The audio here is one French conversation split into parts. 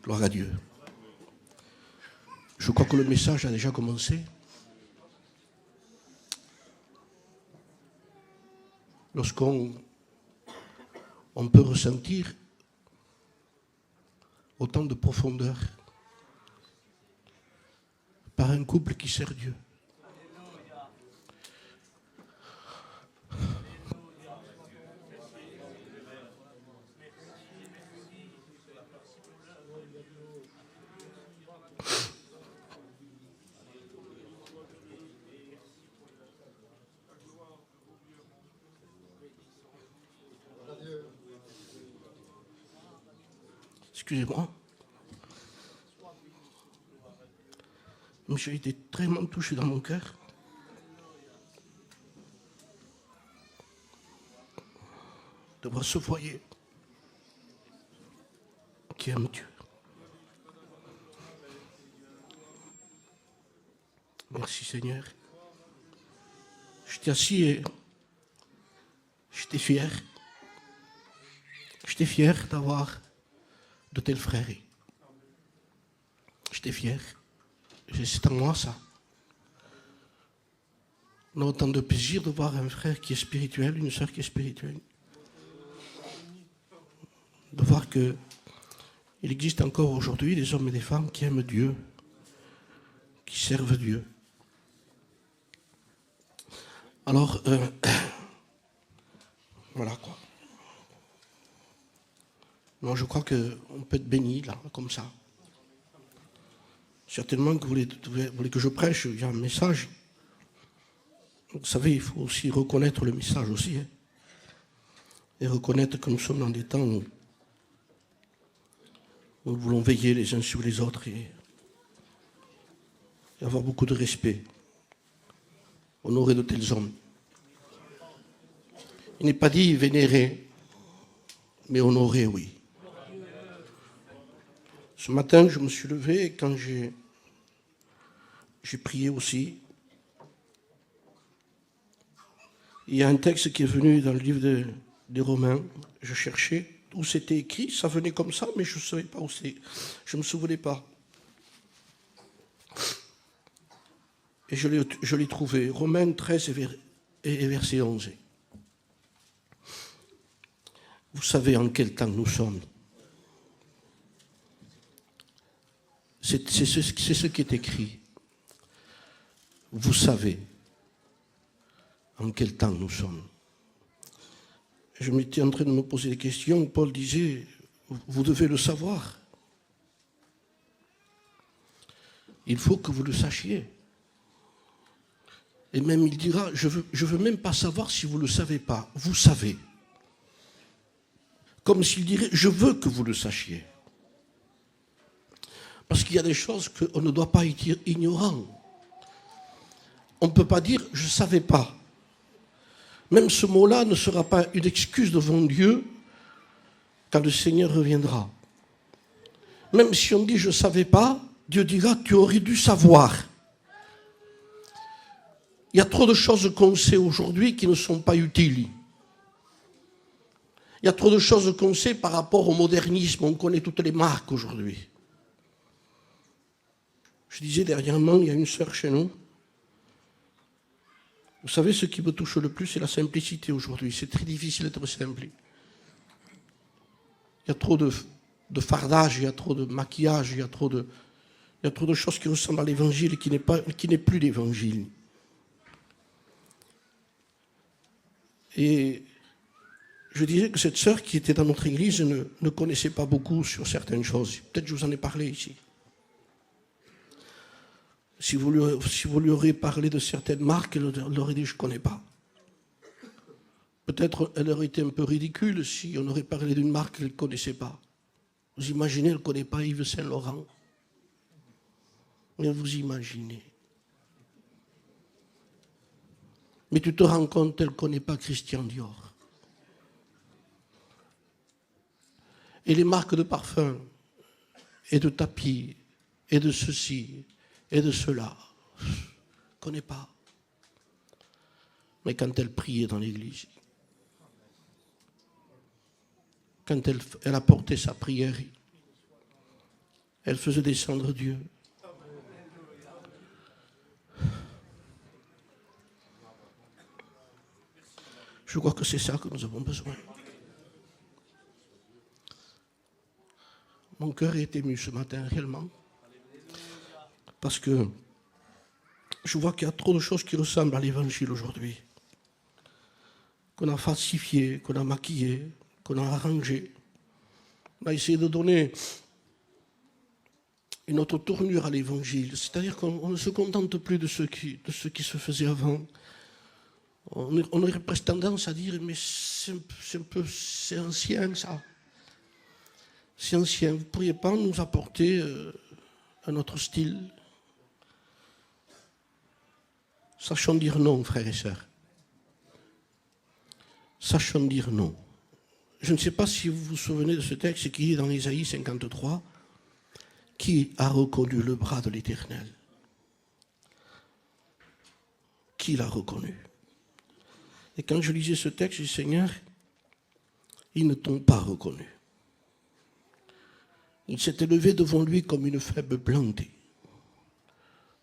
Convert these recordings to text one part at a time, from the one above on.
Gloire à Dieu. Je crois que le message a déjà commencé. Lorsqu'on peut ressentir autant de profondeur par un couple qui sert Dieu. Excusez-moi. Mais j'ai été très touché dans mon cœur. De voir ce foyer qui aime Dieu. Merci Seigneur. J'étais assis et j'étais fier. J'étais fier d'avoir de tels frères. J'étais fier. C'est à moi ça. On a autant de plaisir de voir un frère qui est spirituel, une sœur qui est spirituelle. De voir qu'il existe encore aujourd'hui des hommes et des femmes qui aiment Dieu, qui servent Dieu. Alors, voilà quoi. Moi, je crois qu'on peut être béni, là, comme ça. Certainement que vous voulez que je prêche, il y a un message. Vous savez, il faut aussi reconnaître le message aussi. Hein, et reconnaître que nous sommes dans des temps où nous voulons veiller les uns sur les autres et avoir beaucoup de respect. Honorer de tels hommes. Il n'est pas dit vénérer, mais honorer, oui. Ce matin, je me suis levé et quand j'ai prié aussi. Il y a un texte qui est venu dans le livre des Romains. Je cherchais où c'était écrit. Ça venait comme ça, mais je ne savais pas où c'est. Je ne me souvenais pas. Et je l'ai trouvé. Romains 13 et verset 11. Vous savez en quel temps nous sommes. C'est ce qui est écrit. Vous savez en quel temps nous sommes. Je m'étais en train de me poser des questions. Paul disait, vous devez le savoir. Il faut que vous le sachiez. Et même il dira, je veux même pas savoir si vous ne le savez pas. Vous savez. Comme s'il dirait, je veux que vous le sachiez. Parce qu'il y a des choses qu'on ne doit pas être ignorant. On ne peut pas dire, je ne savais pas. Même ce mot-là ne sera pas une excuse devant Dieu quand le Seigneur reviendra. Même si on dit, je ne savais pas, Dieu dira, tu aurais dû savoir. Il y a trop de choses qu'on sait aujourd'hui qui ne sont pas utiles. Il y a trop de choses qu'on sait par rapport au modernisme. On connaît toutes les marques aujourd'hui. Je disais dernièrement, il y a une sœur chez nous. Vous savez, ce qui me touche le plus, c'est la simplicité aujourd'hui. C'est très difficile d'être simple. Il y a trop de fardage, il y a trop de maquillage, il y a trop de choses qui ressemblent à l'évangile et qui n'est plus l'évangile. Et je disais que cette sœur qui était dans notre église ne connaissait pas beaucoup sur certaines choses. Peut-être que je vous en ai parlé ici. Si vous lui aurez parlé de certaines marques, elle aurait dit « je ne connais pas ». Peut-être elle aurait été un peu ridicule si on aurait parlé d'une marque qu'elle ne connaissait pas. Vous imaginez, elle ne connaît pas Yves Saint Laurent. Mais vous imaginez. Mais tu te rends compte, elle ne connaît pas Christian Dior. Et les marques de parfum, et de tapis, et de ceci, et de cela, je ne connais pas. Mais quand elle priait dans l'église, quand elle apportait sa prière, Elle faisait descendre Dieu. Je crois que c'est ça que nous avons besoin. Mon cœur est ému ce matin, réellement. Parce que je vois qu'il y a trop de choses qui ressemblent à l'évangile aujourd'hui. Qu'on a falsifié, qu'on a maquillé, qu'on a arrangé. On a essayé de donner une autre tournure à l'évangile. C'est-à-dire qu'on ne se contente plus de ce qui se faisait avant. On aurait presque tendance à dire, mais c'est ancien ça. C'est ancien. Vous ne pourriez pas nous apporter un autre style? Sachons dire non, frères et sœurs. Sachons dire non. Je ne sais pas si vous vous souvenez de ce texte qui est dans Ésaïe 53. Qui a reconnu le bras de l'Éternel? Qui l'a reconnu? Et quand je lisais ce texte, je dis, Seigneur, ils ne t'ont pas reconnu. Il s'est élevé devant lui comme une faible plantée,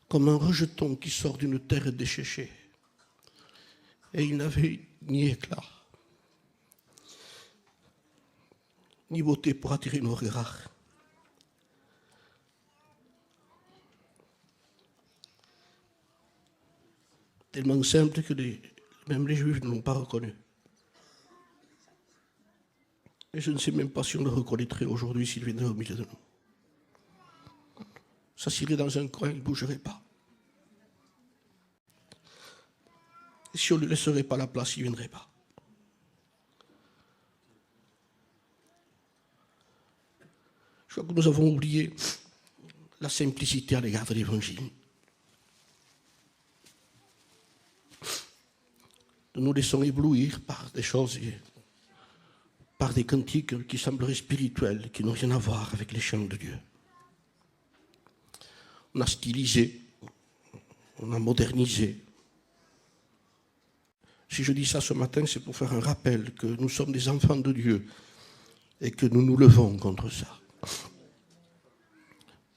comme un rejeton qui sort d'une terre desséchée. Et il n'avait ni éclat, ni beauté pour attirer nos regards. Tellement simple que même les Juifs ne l'ont pas reconnu. Et je ne sais même pas si on le reconnaîtrait aujourd'hui s'il viendrait au milieu de nous. Ça s'irait dans un coin, il ne bougerait pas. Et si on ne lui laisserait pas la place, il ne viendrait pas. Je crois que nous avons oublié la simplicité à l'égard de l'Évangile. Nous nous laissons éblouir par des choses, par des cantiques qui sembleraient spirituels, qui n'ont rien à voir avec les chants de Dieu. On a stylisé, on a modernisé. Si je dis ça ce matin, c'est pour faire un rappel que nous sommes des enfants de Dieu et que nous nous levons contre ça.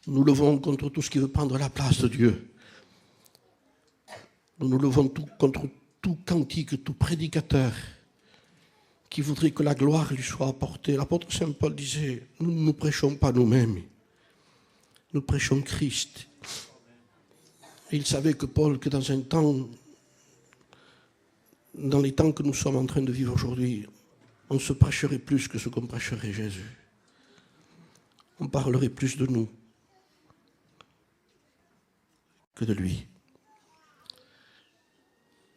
Nous nous levons contre tout ce qui veut prendre la place de Dieu. Nous nous levons contre tout cantique, tout prédicateur qui voudrait que la gloire lui soit apportée. L'apôtre Saint Paul disait, nous ne nous prêchons pas nous-mêmes, nous prêchons Christ. Et il savait que Paul, que dans un temps, dans les temps que nous sommes en train de vivre aujourd'hui, on se prêcherait plus que ce qu'on prêcherait Jésus. On parlerait plus de nous que de lui.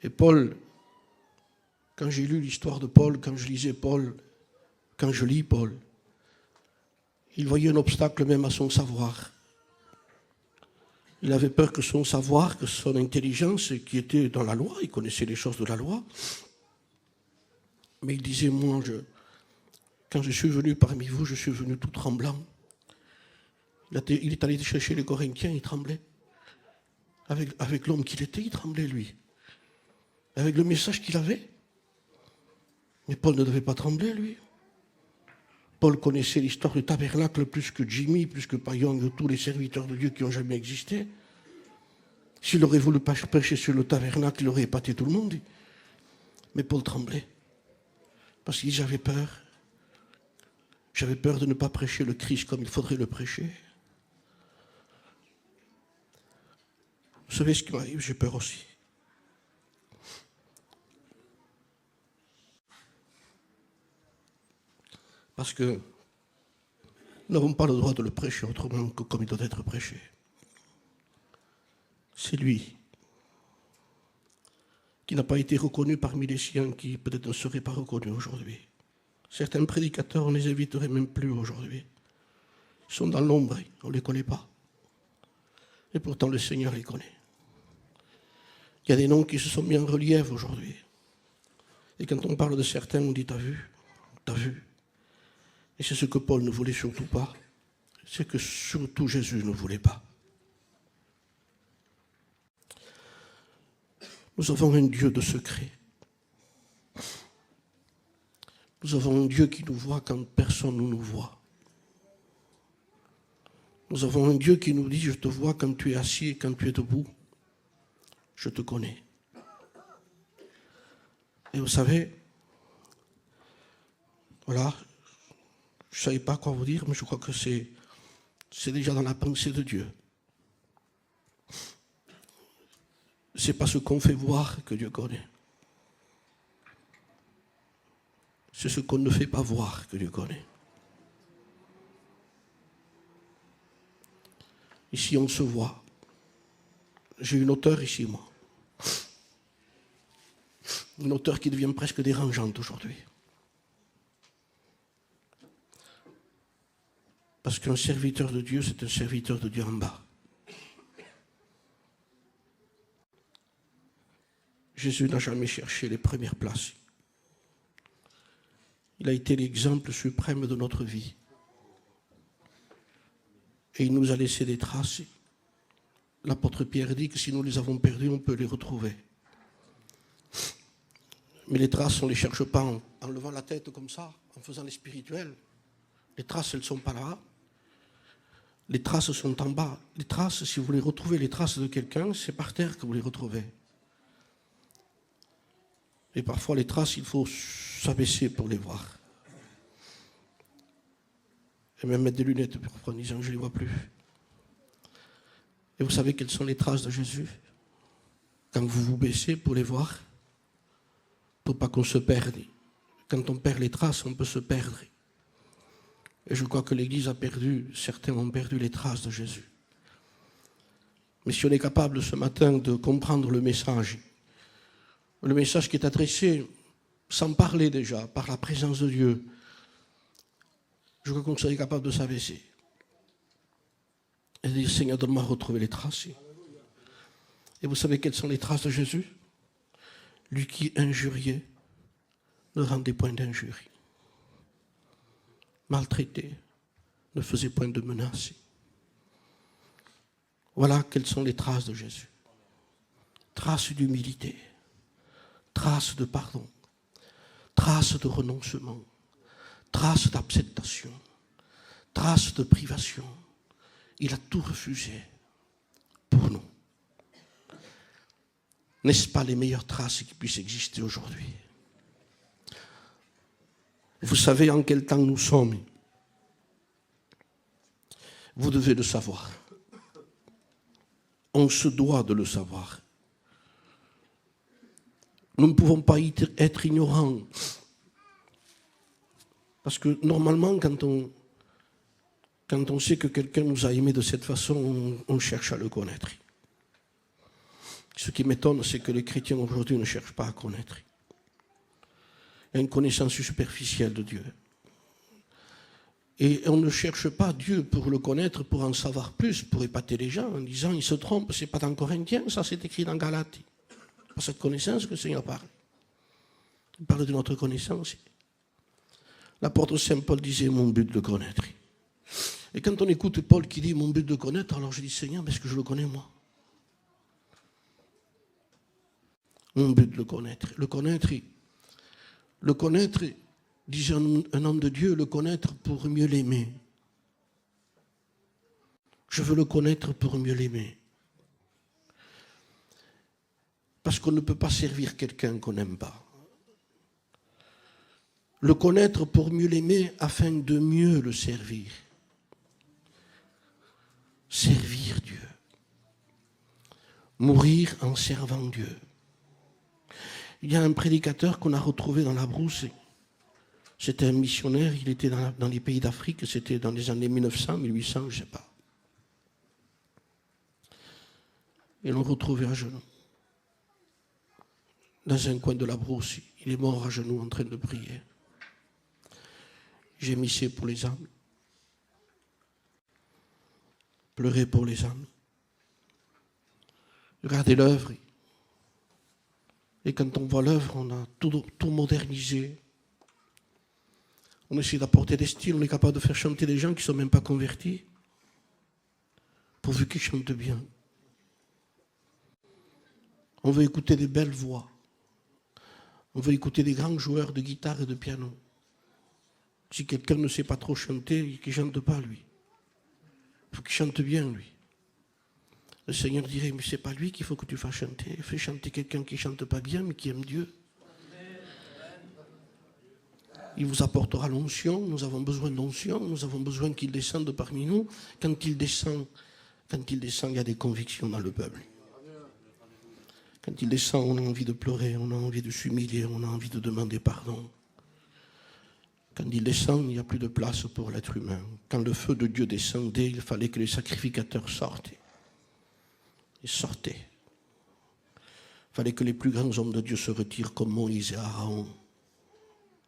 Et Paul, quand j'ai lu l'histoire de Paul, quand je lisais Paul, quand je lis Paul, il voyait un obstacle même à son savoir. Il avait peur que son savoir, que son intelligence, qui était dans la loi, il connaissait les choses de la loi, mais il disait, moi, quand je suis venu parmi vous, je suis venu tout tremblant. Il est allé chercher les Corinthiens, il tremblait. Avec l'homme qu'il était, il tremblait, lui. Avec le message qu'il avait. Mais Paul ne devait pas trembler, lui. Paul connaissait l'histoire du tabernacle plus que Jimmy, plus que Payon, de tous les serviteurs de Dieu qui ont jamais existé. S'il aurait voulu prêcher sur le tabernacle, il aurait épaté tout le monde. Mais Paul tremblait. Parce qu'il avait peur. J'avais peur de ne pas prêcher le Christ comme il faudrait le prêcher. Vous savez ce qui m'arrive? J'ai peur aussi. Parce que nous n'avons pas le droit de le prêcher autrement que comme il doit être prêché. C'est lui qui n'a pas été reconnu parmi les siens, qui peut-être ne serait pas reconnu aujourd'hui. Certains prédicateurs, on ne les inviterait même plus aujourd'hui. Ils sont dans l'ombre, on ne les connaît pas. Et pourtant le Seigneur les connaît. Il y a des noms qui se sont mis en relief aujourd'hui. Et quand on parle de certains, on dit, t'as vu? T'as vu? Et c'est ce que Paul ne voulait surtout pas. C'est que surtout Jésus ne voulait pas. Nous avons un Dieu de secret. Nous avons un Dieu qui nous voit quand personne ne nous voit. Nous avons un Dieu qui nous dit, je te vois quand tu es assis et quand tu es debout. Je te connais. Et vous savez, voilà, je ne savais pas quoi vous dire, mais je crois que c'est déjà dans la pensée de Dieu. Ce n'est pas ce qu'on fait voir que Dieu connaît. C'est ce qu'on ne fait pas voir que Dieu connaît. Ici, on se voit. J'ai une auteure ici, moi. Une auteure qui devient presque dérangeante aujourd'hui. Parce qu'un serviteur de Dieu, c'est un serviteur de Dieu en bas. Jésus n'a jamais cherché les premières places. Il a été l'exemple suprême de notre vie. Et il nous a laissé des traces. L'apôtre Pierre dit que si nous les avons perdues, on peut les retrouver. Mais les traces, on ne les cherche pas en levant la tête comme ça, en faisant les spirituels. Les traces, elles ne sont pas là. Les traces sont en bas. Les traces, si vous voulez retrouver les traces de quelqu'un, c'est par terre que vous les retrouvez. Et parfois, les traces, il faut s'abaisser pour les voir. Et même mettre des lunettes parfois en disant, je ne les vois plus. Et vous savez quelles sont les traces de Jésus? Quand vous vous baissez pour les voir, pour pas qu'on se perde. Quand on perd les traces, on peut se perdre. Et je crois que l'Église a perdu, certains ont perdu les traces de Jésus. Mais si on est capable ce matin de comprendre le message qui est adressé, sans parler déjà, par la présence de Dieu, je crois qu'on serait capable de s'abaisser. Et de dire, Seigneur, donne-moi à retrouver les traces. Et vous savez quelles sont les traces de Jésus? Lui qui injuriait ne rendait point d'injurie. Maltraité ne faisait point de menaces. Voilà quelles sont les traces de Jésus. Traces d'humilité, traces de pardon, traces de renoncement, traces d'acceptation, traces de privation. Il a tout refusé pour nous. N'est-ce pas les meilleures traces qui puissent exister aujourd'hui? Vous savez en quel temps nous sommes. Vous devez le savoir. On se doit de le savoir. Nous ne pouvons pas être ignorants. Parce que normalement, quand on sait que quelqu'un nous a aimés de cette façon, on cherche à le connaître. Ce qui m'étonne, c'est que les chrétiens aujourd'hui ne cherchent pas à connaître. Il y a une connaissance superficielle de Dieu. Et on ne cherche pas Dieu pour le connaître, pour en savoir plus, pour épater les gens en disant, ils se trompent, ce n'est pas dans Corinthiens, ça c'est écrit dans Galates. C'est pas cette connaissance que le Seigneur parle. Il parle de notre connaissance. L'apôtre Saint Paul disait, mon but de le connaître. Et quand on écoute Paul qui dit, mon but de le connaître, alors je dis, Seigneur, mais est-ce que je le connais moi? Mon but de le connaître. Le connaître, disait un homme de Dieu, le connaître pour mieux l'aimer. Je veux le connaître pour mieux l'aimer. Parce qu'on ne peut pas servir quelqu'un qu'on n'aime pas. Le connaître pour mieux l'aimer afin de mieux le servir. Servir Dieu. Mourir en servant Dieu. Il y a un prédicateur qu'on a retrouvé dans la brousse. C'était un missionnaire, il était dans les pays d'Afrique, c'était dans les années 1900, 1800, je ne sais pas. Et l'on retrouvait à genoux. Dans un coin de la brousse, il est mort à genoux en train de prier. Gémissait pour les âmes. Pleurait pour les âmes. Regardez l'œuvre. Et quand on voit l'œuvre, on a tout modernisé. On essaie d'apporter des styles, on est capable de faire chanter des gens qui ne sont même pas convertis, pourvu qu'ils chantent bien. On veut écouter des belles voix. On veut écouter des grands joueurs de guitare et de piano. Si quelqu'un ne sait pas trop chanter, qu'il ne chante pas, lui. Il faut qu'il chante bien, lui. Le Seigneur dirait, mais c'est pas lui qu'il faut que tu fasses chanter. Fais chanter quelqu'un qui ne chante pas bien, mais qui aime Dieu. Il vous apportera l'onction. Nous avons besoin d'onction. Nous avons besoin qu'il descende parmi nous. Quand il descend, il y a des convictions dans le peuple. Quand il descend, on a envie de pleurer, on a envie de s'humilier, on a envie de demander pardon. Quand il descend, il n'y a plus de place pour l'être humain. Quand le feu de Dieu descendait, il fallait que les sacrificateurs sortent. Ils sortaient. Il fallait que les plus grands hommes de Dieu se retirent comme Moïse et Aaron.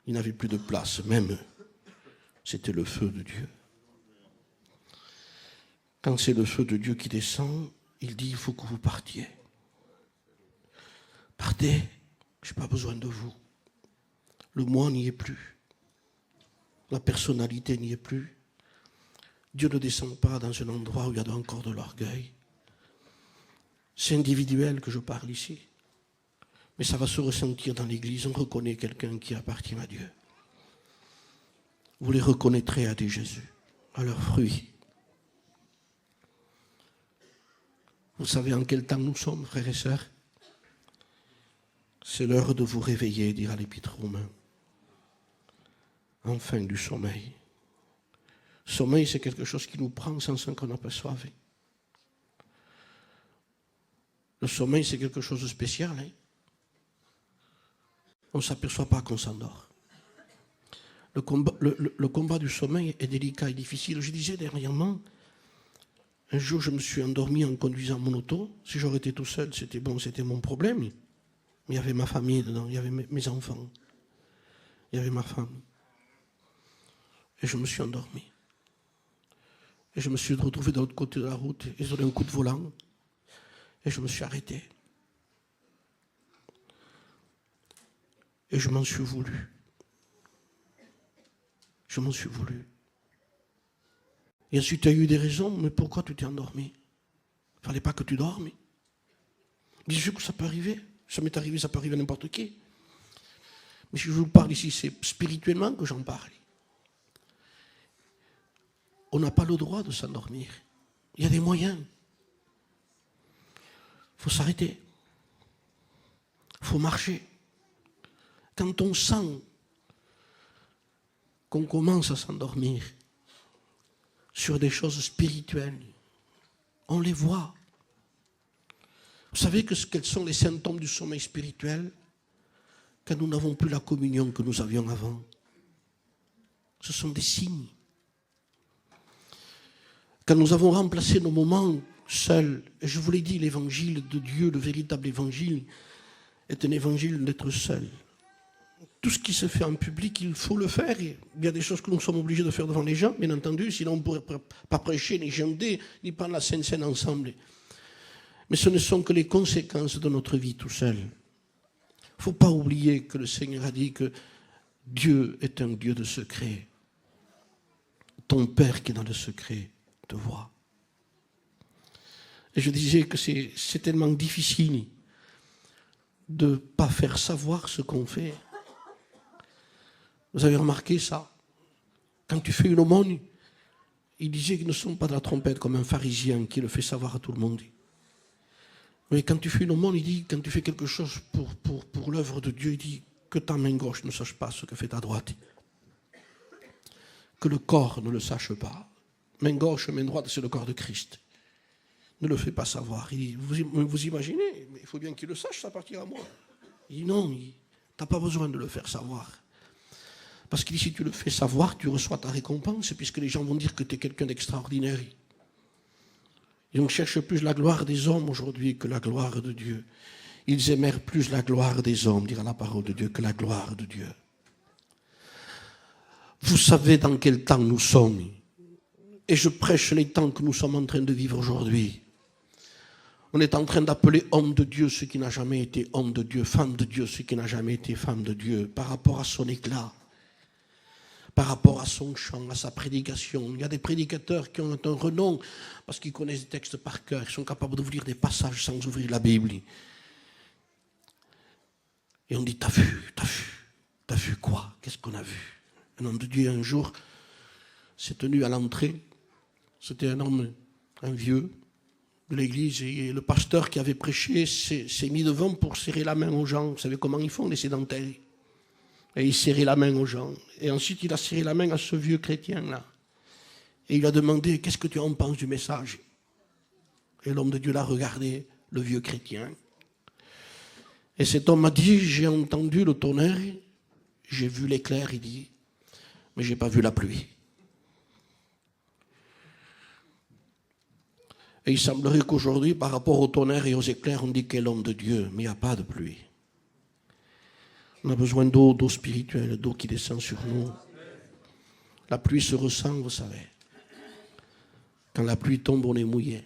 Ils n'avaient plus de place, même eux. C'était le feu de Dieu. Quand c'est le feu de Dieu qui descend, il dit, il faut que vous partiez. Partez, je n'ai pas besoin de vous. Le moi n'y est plus. La personnalité n'y est plus. Dieu ne descend pas dans un endroit où il y a encore de l'orgueil. C'est individuel que je parle ici. Mais ça va se ressentir dans l'Église. On reconnaît quelqu'un qui appartient à Dieu. Vous les reconnaîtrez à des Jésus, à leurs fruits. Vous savez en quel temps nous sommes, frères et sœurs? C'est l'heure de vous réveiller, dira l'Épître aux Romains. Enfin du sommeil. Sommeil, c'est quelque chose qui nous prend sans qu'on aperçoive. Le sommeil, c'est quelque chose de spécial. Hein? On ne s'aperçoit pas qu'on s'endort. Le combat du sommeil est délicat et difficile. Je disais dernièrement, un jour je me suis endormi en conduisant mon auto. Si j'aurais été tout seul, c'était bon, c'était mon problème. Mais il y avait ma famille dedans, il y avait mes enfants, il y avait ma femme. Et je me suis endormi. Et je me suis retrouvé de l'autre côté de la route, et j'ai donné un coup de volant, et je me suis arrêté. Et je m'en suis voulu. Je m'en suis voulu. Et ensuite, tu as eu des raisons, mais pourquoi tu t'es endormi? Il ne fallait pas que tu dormes. Bien sûr que ça peut arriver. Ça m'est arrivé, ça peut arriver à n'importe qui. Mais si je vous parle ici, c'est spirituellement que j'en parle. On n'a pas le droit de s'endormir. Il y a des moyens. Il faut s'arrêter. Il faut marcher. Quand on sent qu'on commence à s'endormir sur des choses spirituelles, on les voit. Vous savez quels sont les symptômes du sommeil spirituel? Quand nous n'avons plus la communion que nous avions avant. Ce sont des signes. Quand nous avons remplacé nos moments seuls, et je vous l'ai dit, l'évangile de Dieu, le véritable évangile, est un évangile d'être seul. Tout ce qui se fait en public, il faut le faire. Il y a des choses que nous sommes obligés de faire devant les gens, bien entendu, sinon on ne pourrait pas prêcher, ni chanter, ni prendre la Sainte Seine ensemble. Mais ce ne sont que les conséquences de notre vie tout seul. Il ne faut pas oublier que le Seigneur a dit que Dieu est un Dieu de secret. Ton Père qui est dans le secret te voit. Et je disais que c'est tellement difficile de ne pas faire savoir ce qu'on fait. Vous avez remarqué ça? Quand tu fais une aumône, il disait qu'ils ne sont pas de la trompette comme un pharisien qui le fait savoir à tout le monde. Mais quand tu fais une aumône, il dit, quand tu fais quelque chose pour l'œuvre de Dieu, il dit que ta main gauche ne sache pas ce que fait ta droite. Que le corps ne le sache pas. Main gauche, main droite, c'est le corps de Christ. Ne le fais pas savoir. Il dit, vous imaginez, mais il faut bien qu'il le sache, ça appartient à moi. Il dit non, tu n'as pas besoin de le faire savoir. Parce que si tu le fais savoir, tu reçois ta récompense, puisque les gens vont dire que tu es quelqu'un d'extraordinaire. Et on cherche plus la gloire des hommes aujourd'hui que la gloire de Dieu. Ils aimèrent plus la gloire des hommes, dira la parole de Dieu, que la gloire de Dieu. Vous savez dans quel temps nous sommes. Et je prêche les temps que nous sommes en train de vivre aujourd'hui. On est en train d'appeler homme de Dieu ce qui n'a jamais été homme de Dieu, femme de Dieu ce qui n'a jamais été femme de Dieu, par rapport à son éclat, par rapport à son chant, à sa prédication. Il y a des prédicateurs qui ont un renom parce qu'ils connaissent des textes par cœur, ils sont capables d'ouvrir des passages sans ouvrir la Bible. Et on dit, t'as vu quoi? Qu'est-ce qu'on a vu? Un homme de Dieu un jour s'est tenu à l'entrée. C'était un homme un vieux de l'église, et le pasteur qui avait prêché s'est mis devant pour serrer la main aux gens. Vous savez comment ils font, les sédentaires? Et il serrait la main aux gens. Et ensuite, il a serré la main à ce vieux chrétien-là. Et il a demandé, qu'est-ce que tu en penses du message? Et l'homme de Dieu l'a regardé, le vieux chrétien. Et cet homme m'a dit, j'ai entendu le tonnerre, j'ai vu l'éclair, il dit, mais je n'ai pas vu la pluie. Et il semblerait qu'aujourd'hui, par rapport au tonnerre et aux éclairs, on dit qu'il est l'homme de Dieu, mais il n'y a pas de pluie. On a besoin d'eau spirituelle, d'eau qui descend sur nous. La pluie se ressent, vous savez. Quand la pluie tombe, on est mouillé.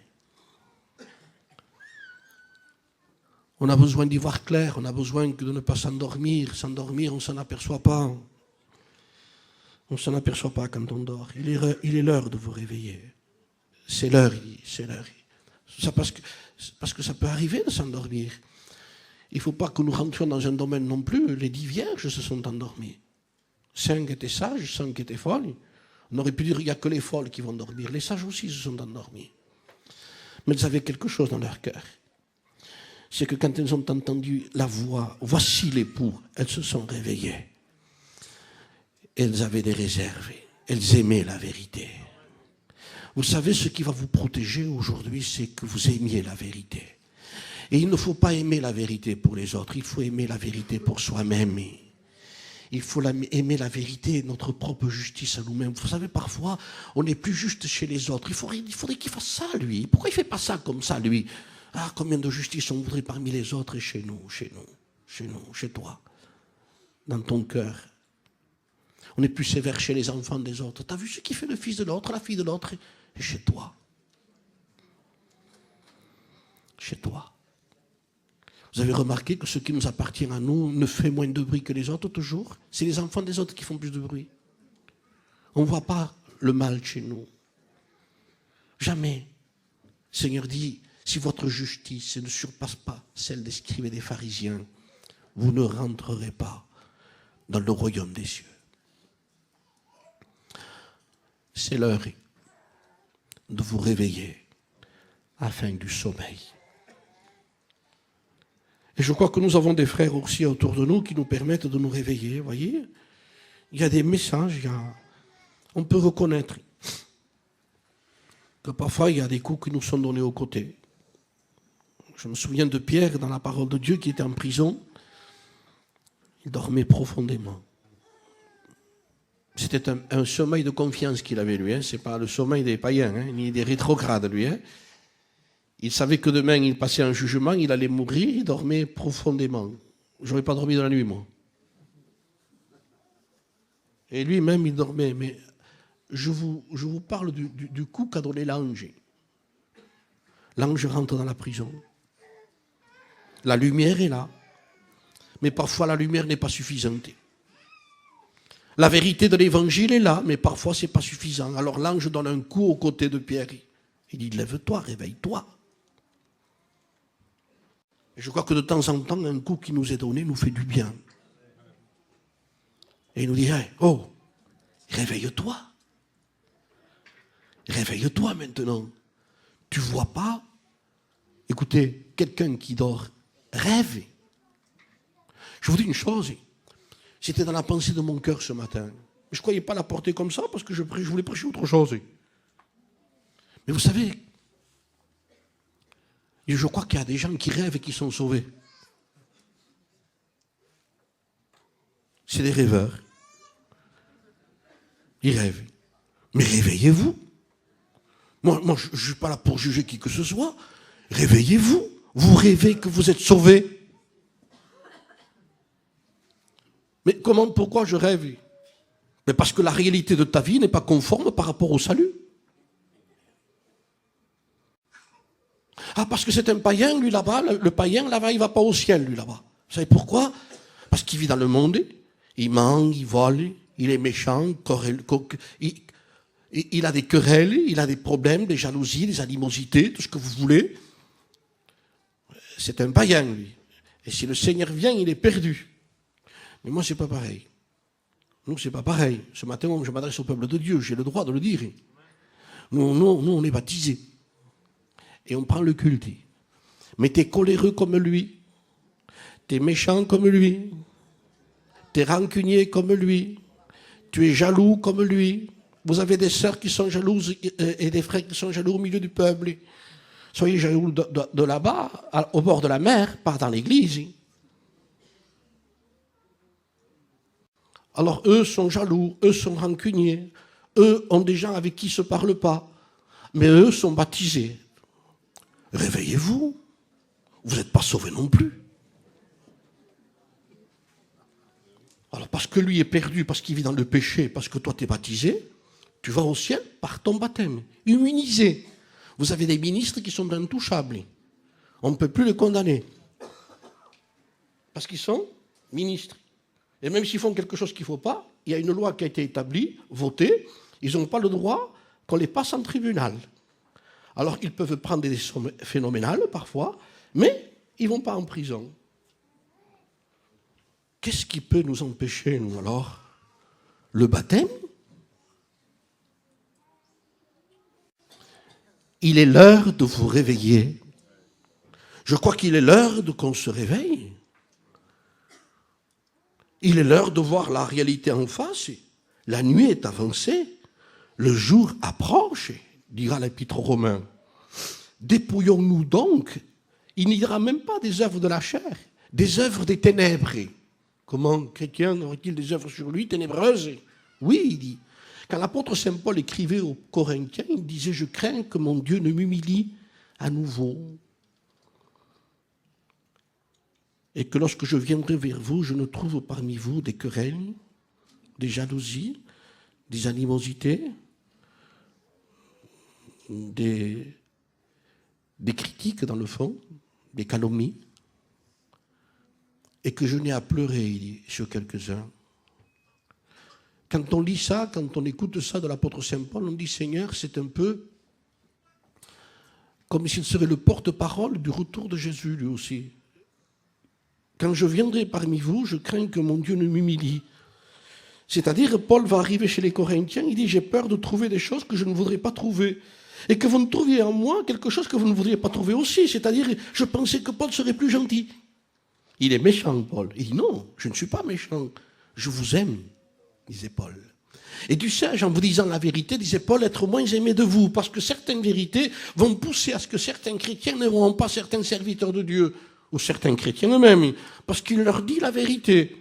On a besoin d'y voir clair, on a besoin de ne pas s'endormir. S'endormir, on ne s'en aperçoit pas. On ne s'en aperçoit pas quand on dort. Il est l'heure de vous réveiller. C'est l'heure, c'est l'heure. Parce que ça peut arriver de s'endormir. Il ne faut pas que nous rentrions dans un domaine non plus. Les 10 vierges se sont endormies. 5 étaient sages, 5 étaient folles. On aurait pu dire qu'il n'y a que les folles qui vont dormir. Les sages aussi se sont endormis. Mais elles avaient quelque chose dans leur cœur. C'est que quand elles ont entendu la voix, voici l'époux, elles se sont réveillées. Elles avaient des réserves. Elles aimaient la vérité. Vous savez, ce qui va vous protéger aujourd'hui, c'est que vous aimiez la vérité. Et il ne faut pas aimer la vérité pour les autres, il faut aimer la vérité pour soi-même. Il faut aimer la vérité, notre propre justice à nous-mêmes. Vous savez, parfois, on n'est plus juste chez les autres. Il faudrait qu'il fasse ça, lui. Pourquoi il ne fait pas ça comme ça, lui? Ah, combien de justice on voudrait parmi les autres et chez nous, chez toi, dans ton cœur. On est plus sévère chez les enfants des autres. Tu as vu ce qui fait le fils de l'autre, la fille de l'autre, et chez toi. Chez toi. Vous avez remarqué que ce qui nous appartient à nous ne fait moins de bruit que les autres toujours? C'est les enfants des autres qui font plus de bruit. On ne voit pas le mal chez nous. Jamais. Le Seigneur dit, si votre justice ne surpasse pas celle des scribes et des pharisiens, vous ne rentrerez pas dans le royaume des cieux. C'est l'heure de vous réveiller afin du sommeil. Et je crois que nous avons des frères aussi autour de nous qui nous permettent de nous réveiller, vous voyez. Il y a des messages, on peut reconnaître que parfois il y a des coups qui nous sont donnés aux côtés. Je me souviens de Pierre dans la parole de Dieu qui était en prison. Il dormait profondément. C'était un sommeil de confiance qu'il avait, lui. Ce n'est pas le sommeil des païens, ni des rétrogrades, lui. Il savait que demain, il passait un jugement, il allait mourir, il dormait profondément. Je n'aurais pas dormi de la nuit, moi. Et lui-même, il dormait. Mais je vous parle du coup qu'a donné l'ange. L'ange rentre dans la prison. La lumière est là. Mais parfois, la lumière n'est pas suffisante. La vérité de l'évangile est là, mais parfois, ce n'est pas suffisant. Alors l'ange donne un coup aux côtés de Pierre. Il dit, lève-toi, réveille-toi. Et je crois que de temps en temps, un coup qui nous est donné nous fait du bien. Et il nous dit, oh, réveille-toi. Réveille-toi maintenant. Tu ne vois pas? Écoutez, quelqu'un qui dort rêve. Je vous dis une chose, c'était dans la pensée de mon cœur ce matin. Je ne croyais pas la porter comme ça parce que je voulais prêcher autre chose. Mais vous savez, je crois qu'il y a des gens qui rêvent et qui sont sauvés. C'est des rêveurs. Ils rêvent. Mais réveillez-vous. Moi je ne suis pas là pour juger qui que ce soit. Réveillez-vous. Vous rêvez que vous êtes sauvés. Mais pourquoi je rêve? Mais parce que la réalité de ta vie n'est pas conforme par rapport au salut. Ah, parce que c'est un païen, lui là-bas, le païen là-bas, il ne va pas au ciel, lui là-bas. Vous savez pourquoi? Parce qu'il vit dans le monde, il ment, il vole, il est méchant, il a des querelles, il a des problèmes, des jalousies, des animosités, tout ce que vous voulez. C'est un païen, lui. Et si le Seigneur vient, il est perdu. Mais moi, ce n'est pas pareil. Nous, ce n'est pas pareil. Ce matin, je m'adresse au peuple de Dieu, j'ai le droit de le dire. Nous, on est baptisés. et on prend le culte. Mais tu es coléreux comme lui, tu es méchant comme lui, tu es rancunier comme lui, tu es jaloux comme lui. Vous avez des sœurs qui sont jalouses et des frères qui sont jaloux au milieu du peuple. Soyez jaloux de là-bas, au bord de la mer, pas dans l'église. Alors eux sont jaloux, eux sont rancuniers, eux ont des gens avec qui ils ne se parlent pas, mais eux sont baptisés. Réveillez-vous, vous n'êtes pas sauvés non plus. Alors parce que lui est perdu, parce qu'il vit dans le péché, parce que toi tu es baptisé, tu vas au ciel par ton baptême, immunisé. Vous avez des ministres qui sont intouchables. On ne peut plus les condamner. Parce qu'ils sont ministres. Et même s'ils font quelque chose qu'il ne faut pas, il y a une loi qui a été établie, votée, ils n'ont pas le droit qu'on les passe en tribunal. Alors ils peuvent prendre des sommes phénoménales parfois, mais ils ne vont pas en prison. Qu'est-ce qui peut nous empêcher, nous, alors? Le baptême? Il est l'heure de vous réveiller. Je crois qu'il est l'heure qu'on se réveille. Il est l'heure de voir la réalité en face. La nuit est avancée. Le jour approche, dira l'Épître aux Romains. Dépouillons-nous donc. Il n'y aura même pas des œuvres de la chair, des œuvres des ténèbres. Comment chrétien aurait-il des œuvres sur lui ténébreuses? Oui, il dit. Quand l'apôtre Saint Paul écrivait aux Corinthiens, il disait « Je crains que mon Dieu ne m'humilie à nouveau. Et que lorsque je viendrai vers vous, je ne trouve parmi vous des querelles, des jalousies, des animosités, des critiques dans le fond, des calomnies, et que je n'ai à pleurer, il dit, sur quelques-uns. » Quand on lit ça, quand on écoute ça de l'apôtre Saint Paul, on dit « Seigneur, c'est un peu comme s'il serait le porte-parole du retour de Jésus, lui aussi. Quand je viendrai parmi vous, je crains que mon Dieu ne m'humilie. » C'est-à-dire, Paul va arriver chez les Corinthiens, il dit « J'ai peur de trouver des choses que je ne voudrais pas trouver. Et que vous ne trouviez en moi quelque chose que vous ne voudriez pas trouver aussi. » C'est-à-dire, je pensais que Paul serait plus gentil. Il est méchant, Paul. Il dit « Non, je ne suis pas méchant. Je vous aime. » disait Paul. Et du sage, en vous disant la vérité, disait Paul, être moins aimé de vous, parce que certaines vérités vont pousser à ce que certains chrétiens n'auront pas certains serviteurs de Dieu, ou certains chrétiens eux-mêmes, parce qu'il leur dit la vérité.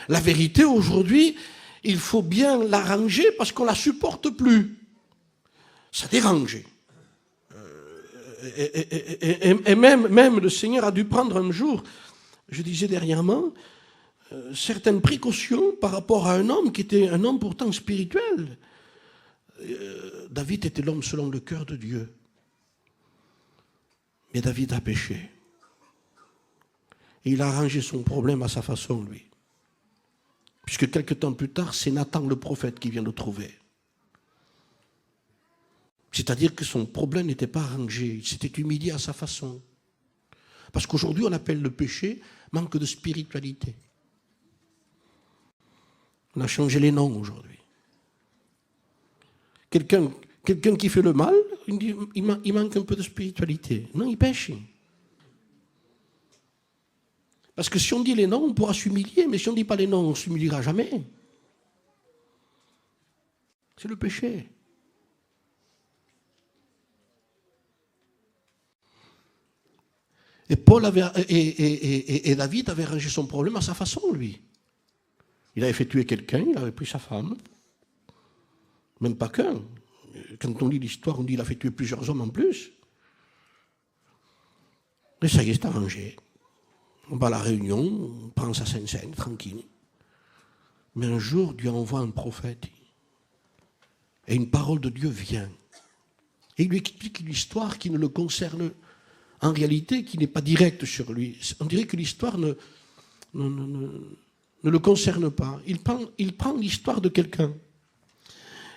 La vérité, aujourd'hui, il faut bien l'arranger parce qu'on ne la supporte plus. Ça dérange. Et même le Seigneur a dû prendre un jour, je disais dernièrement, certaines précautions par rapport à un homme qui était un homme pourtant spirituel. David était l'homme selon le cœur de Dieu. Mais David a péché. Et il a arrangé son problème à sa façon, lui. Puisque quelque temps plus tard, c'est Nathan le prophète qui vient le trouver. C'est-à-dire que son problème n'était pas arrangé, il s'était humilié à sa façon. Parce qu'aujourd'hui, on appelle le péché manque de spiritualité. On a changé les noms aujourd'hui. Quelqu'un qui fait le mal, il manque un peu de spiritualité. Non, il pêche. Parce que si on dit les noms, on pourra s'humilier, mais si on ne dit pas les noms, on ne s'humiliera jamais. C'est le péché. Et David avait rangé son problème à sa façon, lui. Il avait fait tuer quelqu'un, il avait pris sa femme. Même pas qu'un. Quand on lit l'histoire, on dit qu'il a fait tuer plusieurs hommes en plus. Et ça y est, c'est arrangé. On va à la réunion, on prend sa scène, tranquille. Mais un jour, Dieu envoie un prophète. Et une parole de Dieu vient. Et il lui explique une histoire qui ne le concerne en réalité, qui n'est pas directe sur lui. On dirait que l'histoire ne le concerne pas. Il prend l'histoire de quelqu'un.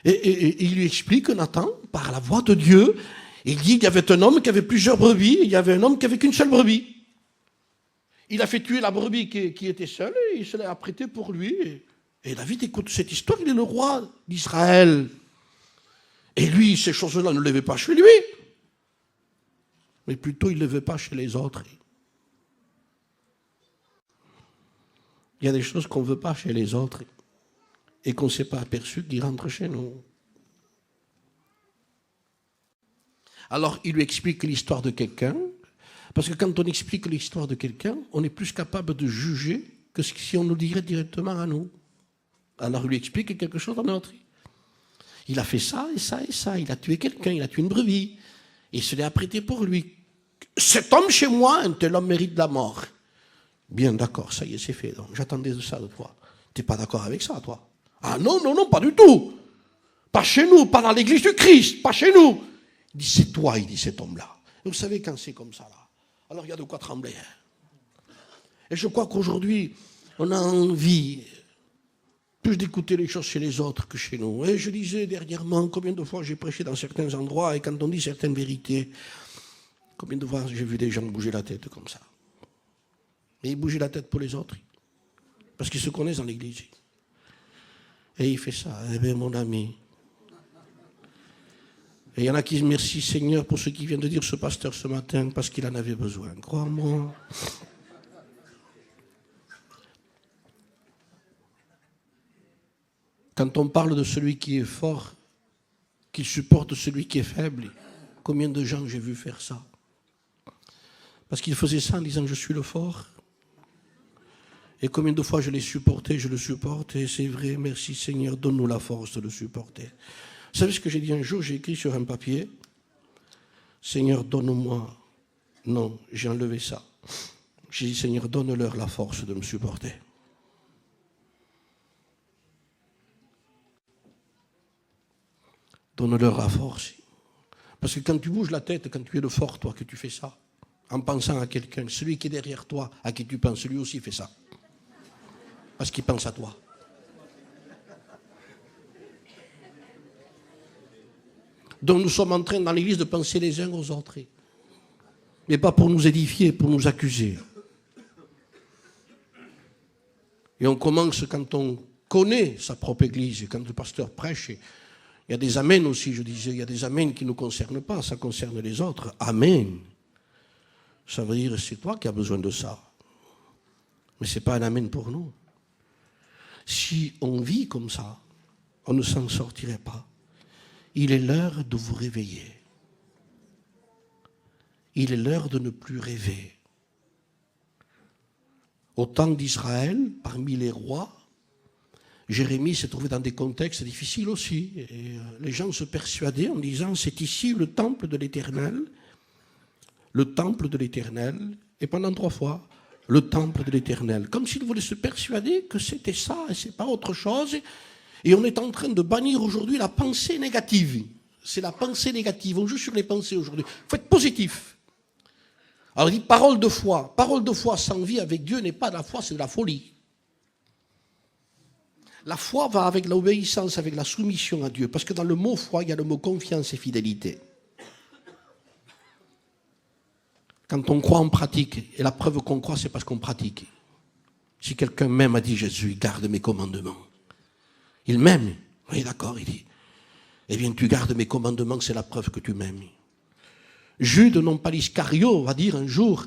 Et il lui explique, Nathan, par la voix de Dieu, il dit qu'il y avait un homme qui avait plusieurs brebis, et il y avait un homme qui avait qu'une seule brebis. Il a fait tuer la brebis qui était seule, et il se l'a apprêtée pour lui. Et David écoute cette histoire, il est le roi d'Israël. Et lui, ces choses-là ne levaient pas chez lui. mais plutôt il ne le veut pas chez les autres. Il y a des choses qu'on ne veut pas chez les autres et qu'on ne s'est pas aperçu qu'ils rentrent chez nous. Alors il lui explique l'histoire de quelqu'un, parce que quand on explique l'histoire de quelqu'un, on est plus capable de juger que si on nous dirait directement à nous. Alors il lui explique quelque chose d'autre. Il a fait ça et ça et ça, il a tué quelqu'un, il a tué une brebis, et il se l'est apprêté pour lui. Cet homme chez moi, un tel homme mérite la mort. Bien d'accord, ça y est, c'est fait, donc j'attendais de ça de toi. Tu n'es pas d'accord avec ça, toi? Ah non, non, non, pas du tout. Pas chez nous, pas dans l'église du Christ, pas chez nous. Il dit, c'est toi, il dit, cet homme-là. Et vous savez, quand c'est comme ça, là, alors il y a de quoi trembler. Et je crois qu'aujourd'hui, on a envie plus d'écouter les choses chez les autres que chez nous. Et je disais dernièrement, combien de fois j'ai prêché dans certains endroits, et quand on dit certaines vérités, combien de fois j'ai vu des gens bouger la tête comme ça. Et ils bougeaient la tête pour les autres, parce qu'ils se connaissent dans l'église. Et il fait ça, eh bien mon ami. Et il y en a qui disent merci Seigneur pour ce qu'il vient de dire ce pasteur ce matin, parce qu'il en avait besoin, crois-moi. Quand on parle de celui qui est fort, qui supporte celui qui est faible, combien de gens j'ai vu faire ça? Parce qu'il faisait ça en disant je suis le fort. Et combien de fois je l'ai supporté, je le supporte, et c'est vrai, merci Seigneur, donne-nous la force de le supporter. Vous savez ce que j'ai dit un jour? J'ai écrit sur un papier, Seigneur, donne-moi. Non, j'ai enlevé ça. J'ai dit, Seigneur, donne-leur la force de me supporter. Donne-leur la force. Parce que quand tu bouges la tête, quand tu es le fort, toi, que tu fais ça, en pensant à quelqu'un, celui qui est derrière toi, à qui tu penses, lui aussi fait ça. Parce qu'il pense à toi. Donc nous sommes en train dans l'église de penser les uns aux autres. Mais pas pour nous édifier, pour nous accuser. Et on commence quand on connaît sa propre église, et quand le pasteur prêche, il y a des amens aussi, je disais, il y a des amens qui ne nous concernent pas, ça concerne les autres. Amen. Ça veut dire c'est toi qui as besoin de ça. Mais ce n'est pas un amen pour nous. Si on vit comme ça, on ne s'en sortirait pas. Il est l'heure de vous réveiller. Il est l'heure de ne plus rêver. Au temps d'Israël, parmi les rois, Jérémie s'est trouvé dans des contextes difficiles aussi. Et les gens se persuadaient en disant, c'est ici le temple de l'Éternel. Le temple de l'Éternel. Et pendant 3 fois, le temple de l'Éternel. Comme s'ils voulaient se persuader que c'était ça et c'est pas autre chose. Et on est en train de bannir aujourd'hui la pensée négative. C'est la pensée négative. On joue sur les pensées aujourd'hui. Il faut être positif. Alors il dit parole de foi. Parole de foi sans vie avec Dieu n'est pas de la foi, c'est de la folie. La foi va avec l'obéissance, avec la soumission à Dieu. Parce que dans le mot foi, il y a le mot confiance et fidélité. Quand on croit, on pratique. Et la preuve qu'on croit, c'est parce qu'on pratique. Si quelqu'un m'aime, a dit Jésus, il garde mes commandements. Il m'aime. Oui, d'accord, il dit. Eh bien, tu gardes mes commandements, c'est la preuve que tu m'aimes. Jude, non pas l'Iscario, va dire un jour,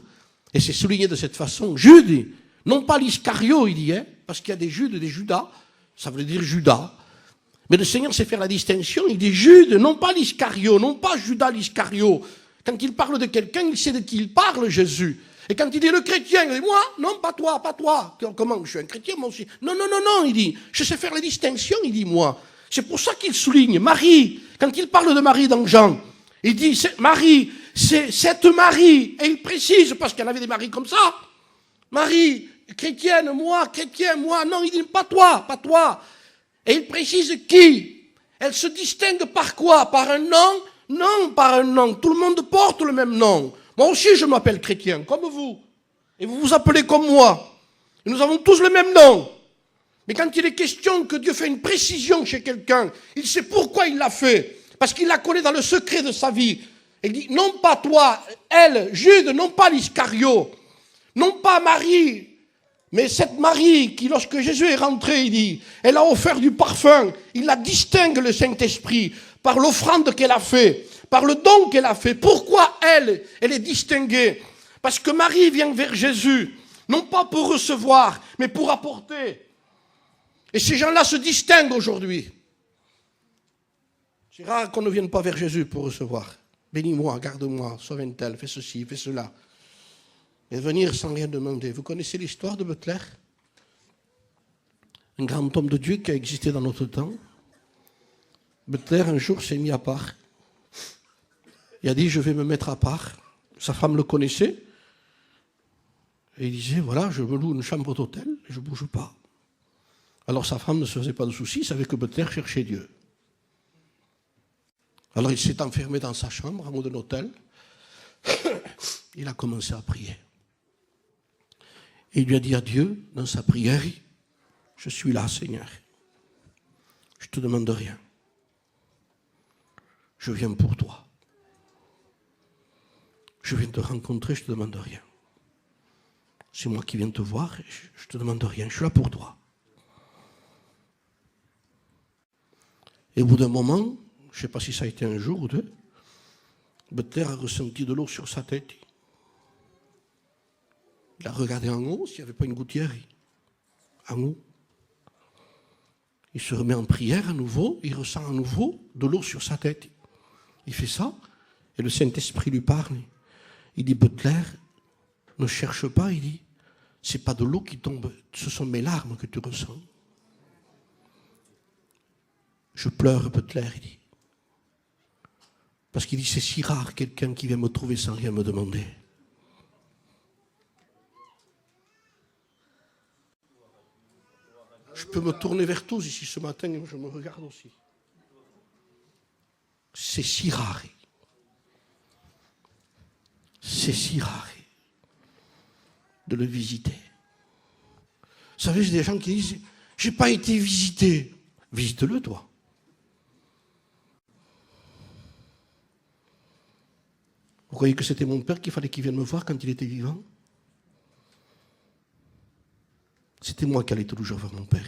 et c'est souligné de cette façon, Jude, non pas l'Iscario, il dit, parce qu'il y a des Judes et des Judas, ça veut dire Judas. Mais le Seigneur sait faire la distinction, il dit Jude, non pas l'Iscario, non pas Judas l'Iscario. Quand il parle de quelqu'un, il sait de qui il parle, Jésus. Et quand il dit le chrétien, il dit moi, non, pas toi, pas toi. Comment, je suis un chrétien, moi aussi. Non, non, non, non, il dit, je sais faire la distinction, il dit moi. C'est pour ça qu'il souligne Marie. Quand il parle de Marie dans Jean, il dit Marie, c'est cette Marie. Et il précise, parce qu'il y en avait des maris comme ça. Marie, chrétienne, moi, chrétien, moi. Non, il dit pas toi, pas toi. Et il précise qui. Elle se distingue par quoi? Par un nom? Non, par un nom. Tout le monde porte le même nom. Moi aussi, je m'appelle chrétien, comme vous. Et vous vous appelez comme moi. Et nous avons tous le même nom. Mais quand il est question que Dieu fait une précision chez quelqu'un, il sait pourquoi il l'a fait. Parce qu'il la connaît dans le secret de sa vie. Il dit, non pas toi, elle, Jude, non pas l'Iscario, non pas Marie, mais cette Marie qui, lorsque Jésus est rentré, il dit, elle a offert du parfum. Il la distingue, le Saint-Esprit, par l'offrande qu'elle a fait, par le don qu'elle a fait. Pourquoi elle est distinguée? Parce que Marie vient vers Jésus, non pas pour recevoir, mais pour apporter. Et ces gens-là se distinguent aujourd'hui. C'est rare qu'on ne vienne pas vers Jésus pour recevoir. Bénis-moi, garde-moi, sauve un tel, fais ceci, fais cela. Et venir sans rien demander. Vous connaissez l'histoire de Butler? Un grand homme de Dieu qui a existé dans notre temps. Butler, un jour, s'est mis à part. Il a dit, je vais me mettre à part. Sa femme le connaissait. Et il disait, voilà, je me loue une chambre d'hôtel et je ne bouge pas. Alors sa femme ne se faisait pas de soucis, savait que Butler cherchait Dieu. Alors il s'est enfermé dans sa chambre, en haut d'un hôtel. Il a commencé à prier. Et il lui a dit à Dieu, dans sa prière, je suis là, Seigneur. Je ne te demande rien. Je viens pour toi. Je viens te rencontrer, je ne te demande rien. C'est moi qui viens te voir, je ne te demande rien, je suis là pour toi. Et au bout d'un moment, je ne sais pas si ça a été un jour ou deux, Butler a ressenti de l'eau sur sa tête. Il a regardé en haut s'il n'y avait pas une gouttière. En haut. Il se remet en prière à nouveau, il ressent à nouveau de l'eau sur sa tête. Il fait ça, et le Saint-Esprit lui parle. Il dit, Butler, ne cherche pas, il dit, c'est pas de l'eau qui tombe, ce sont mes larmes que tu ressens. Je pleure, Butler, il dit. Parce qu'il dit, c'est si rare quelqu'un qui vient me trouver sans rien me demander. Je peux me tourner vers tous ici ce matin et je me regarde aussi. C'est si rare. C'est si rare de le visiter. Vous savez, j'ai des gens qui disent, j'ai pas été visité. Visite-le, toi. Vous croyez que c'était mon père qu'il fallait qu'il vienne me voir quand il était vivant? C'était moi qui allais toujours vers mon père.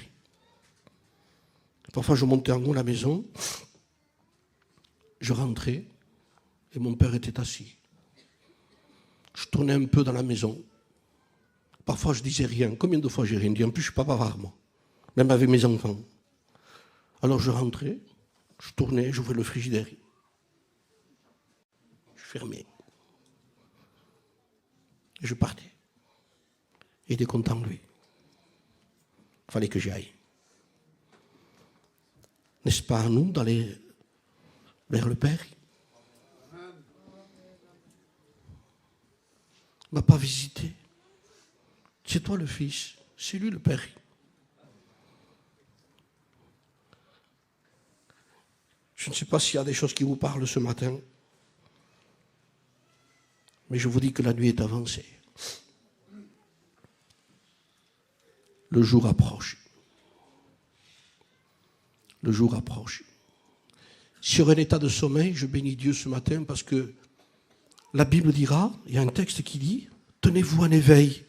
Parfois, je montais en haut à la maison, je rentrais, et mon père était assis. Je tournais un peu dans la maison. Parfois, je disais rien. Combien de fois j'ai rien dit? En plus, je ne suis pas bavard, moi. Même avec mes enfants. Alors, je rentrais, je tournais, j'ouvrais le frigidaire. Je fermais. Et je partais. Il était content, lui. Il fallait que j'y aille. N'est-ce pas à nous d'aller vers le Père? On ne m'a pas visité. C'est toi le Fils, c'est lui le Père. Je ne sais pas s'il y a des choses qui vous parlent ce matin, mais je vous dis que la nuit est avancée. Le jour approche. Le jour approche. Sur un état de sommeil, je bénis Dieu ce matin parce que la Bible dira, il y a un texte qui dit, tenez-vous en éveil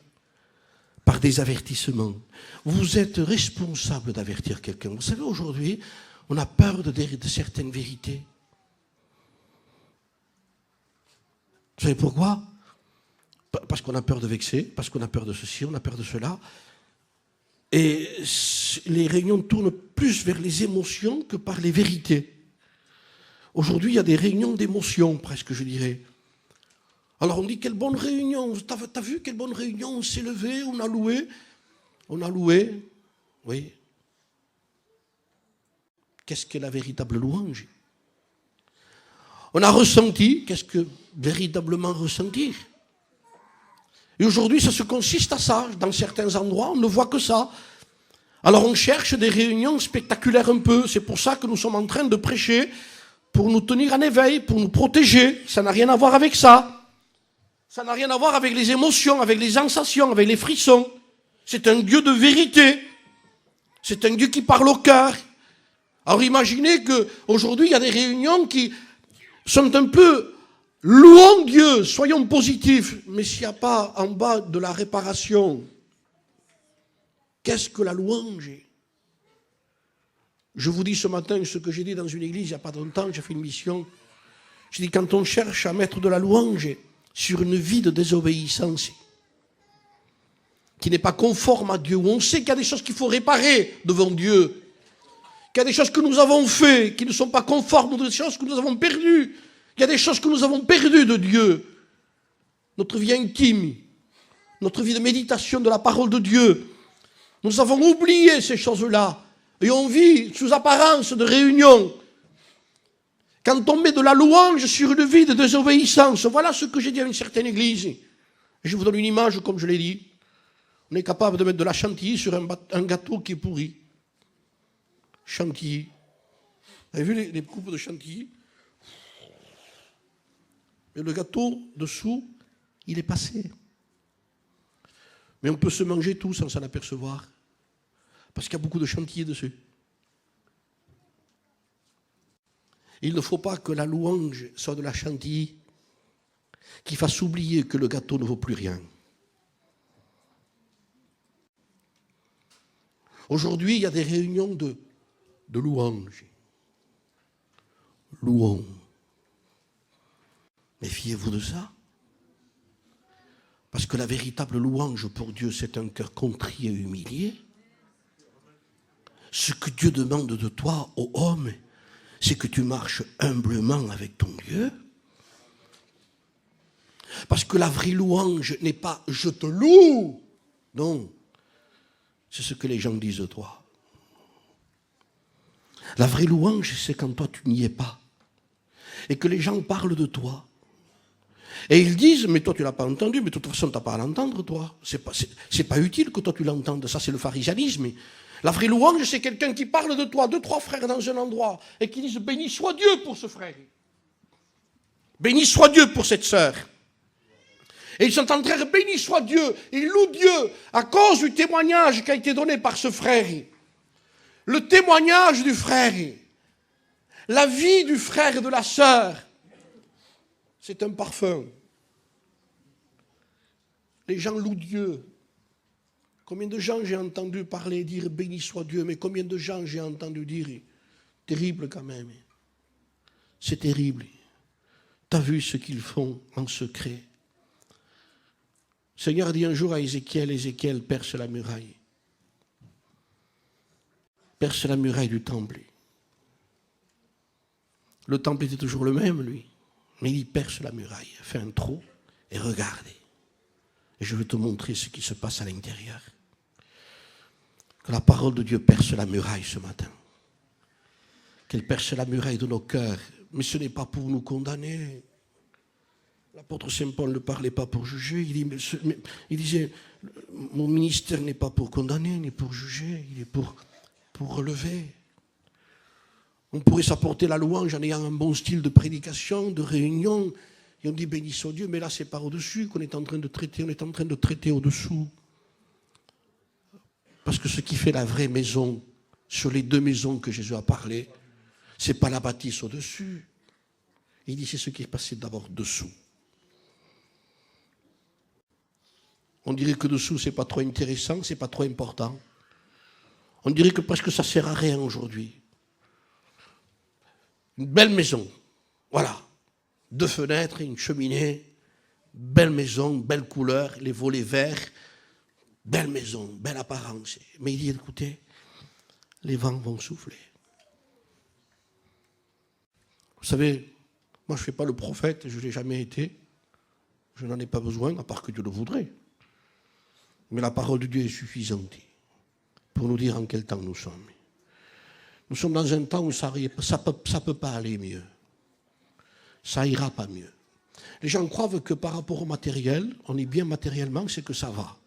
par des avertissements. Vous êtes responsable d'avertir quelqu'un. Vous savez, aujourd'hui, on a peur de certaines vérités. Vous savez pourquoi? Parce qu'on a peur de vexer, parce qu'on a peur de ceci, on a peur de cela. Et les réunions tournent plus vers les émotions que par les vérités. Aujourd'hui, il y a des réunions d'émotions, presque, je dirais. Alors on dit, quelle bonne réunion, t'as vu quelle bonne réunion, on s'est levé, on a loué. On a loué, oui. Qu'est-ce que la véritable louange? On a ressenti, qu'est-ce que véritablement ressentir? Et aujourd'hui, ça se consiste à ça. Dans certains endroits, on ne voit que ça. Alors on cherche des réunions spectaculaires un peu. C'est pour ça que nous sommes en train de prêcher, pour nous tenir en éveil, pour nous protéger. Ça n'a rien à voir avec ça. Ça n'a rien à voir avec les émotions, avec les sensations, avec les frissons. C'est un Dieu de vérité. C'est un Dieu qui parle au cœur. Alors imaginez qu'aujourd'hui, il y a des réunions qui sont un peu... Louons Dieu, soyons positifs, mais s'il n'y a pas en bas de la réparation, qu'est-ce que la louange? Je vous dis ce matin ce que j'ai dit dans une église il n'y a pas longtemps, j'ai fait une mission. Je dis, quand on cherche à mettre de la louange sur une vie de désobéissance, qui n'est pas conforme à Dieu, où on sait qu'il y a des choses qu'il faut réparer devant Dieu, qu'il y a des choses que nous avons faites qui ne sont pas conformes aux choses que nous avons perdues, il y a des choses que nous avons perdues de Dieu, notre vie intime, notre vie de méditation de la parole de Dieu. Nous avons oublié ces choses-là et on vit sous apparence de réunion. Quand on met de la louange sur une vie de désobéissance, voilà ce que j'ai dit à une certaine église. Et je vous donne une image comme je l'ai dit. On est capable de mettre de la chantilly sur un gâteau qui est pourri. Chantilly. Vous avez vu les coupes de chantilly? Et le gâteau dessous, il est passé. Mais on peut se manger tout sans s'en apercevoir. Parce qu'il y a beaucoup de chantilly dessus. Il ne faut pas que la louange soit de la chantilly qui fasse oublier que le gâteau ne vaut plus rien. Aujourd'hui, il y a des réunions de louanges. Louons. Méfiez-vous de ça. Parce que la véritable louange pour Dieu, c'est un cœur contrit et humilié. Ce que Dieu demande de toi, ô homme, c'est que tu marches humblement avec ton Dieu. Parce que la vraie louange n'est pas « je te loue ». Non, c'est ce que les gens disent de toi. La vraie louange, c'est quand toi tu n'y es pas. Et que les gens parlent de toi. Et ils disent, mais toi tu ne l'as pas entendu, mais de toute façon tu n'as pas à l'entendre toi. C'est pas utile que toi tu l'entendes, ça c'est le pharisianisme. La vraie louange, c'est quelqu'un qui parle de toi, 2, 3 frères dans un endroit, et qui disent, béni soit Dieu pour ce frère. Béni soit Dieu pour cette sœur. Et ils sont en train de béni soit Dieu, ils louent Dieu à cause du témoignage qui a été donné par ce frère. Le témoignage du frère, la vie du frère et de la sœur, c'est un parfum. Les gens louent Dieu. Combien de gens j'ai entendu parler, dire béni soit Dieu, mais combien de gens j'ai entendu dire terrible quand même. C'est terrible. T'as vu ce qu'ils font en secret. Le Seigneur dit un jour à Ézéchiel, Ézéchiel perce la muraille. Perce la muraille du temple. Le temple était toujours le même, lui. Mais il perce la muraille, fait un trou et regardez. Et je vais te montrer ce qui se passe à l'intérieur. Que la parole de Dieu perce la muraille ce matin. Qu'elle perce la muraille de nos cœurs. Mais ce n'est pas pour nous condamner. L'apôtre Saint Paul ne parlait pas pour juger. Il disait, mon ministère n'est pas pour condamner, ni pour juger. Il est pour relever. On pourrait s'apporter la louange en ayant un bon style de prédication, de réunion. Et on dit béni soit Dieu, mais là c'est pas au-dessus qu'on est en train de traiter, on est en train de traiter au-dessous. Parce que ce qui fait la vraie maison, sur les 2 maisons que Jésus a parlé, c'est pas la bâtisse au-dessus. Il dit c'est ce qui est passé d'abord dessous. On dirait que dessous c'est pas trop intéressant, c'est pas trop important. On dirait que presque ça sert à rien aujourd'hui. Une belle maison, voilà. 2 fenêtres, une cheminée, belle maison, belle couleur, les volets verts, belle maison, belle apparence. Mais il dit, écoutez, les vents vont souffler. Vous savez, moi je ne fais pas le prophète, je ne l'ai jamais été. Je n'en ai pas besoin, à part que Dieu le voudrait. Mais la parole de Dieu est suffisante pour nous dire en quel temps nous sommes. Nous sommes dans un temps où ça ne peut pas aller mieux. Ça ira pas mieux. Les gens croient que par rapport au matériel, on est bien matériellement, c'est que ça va.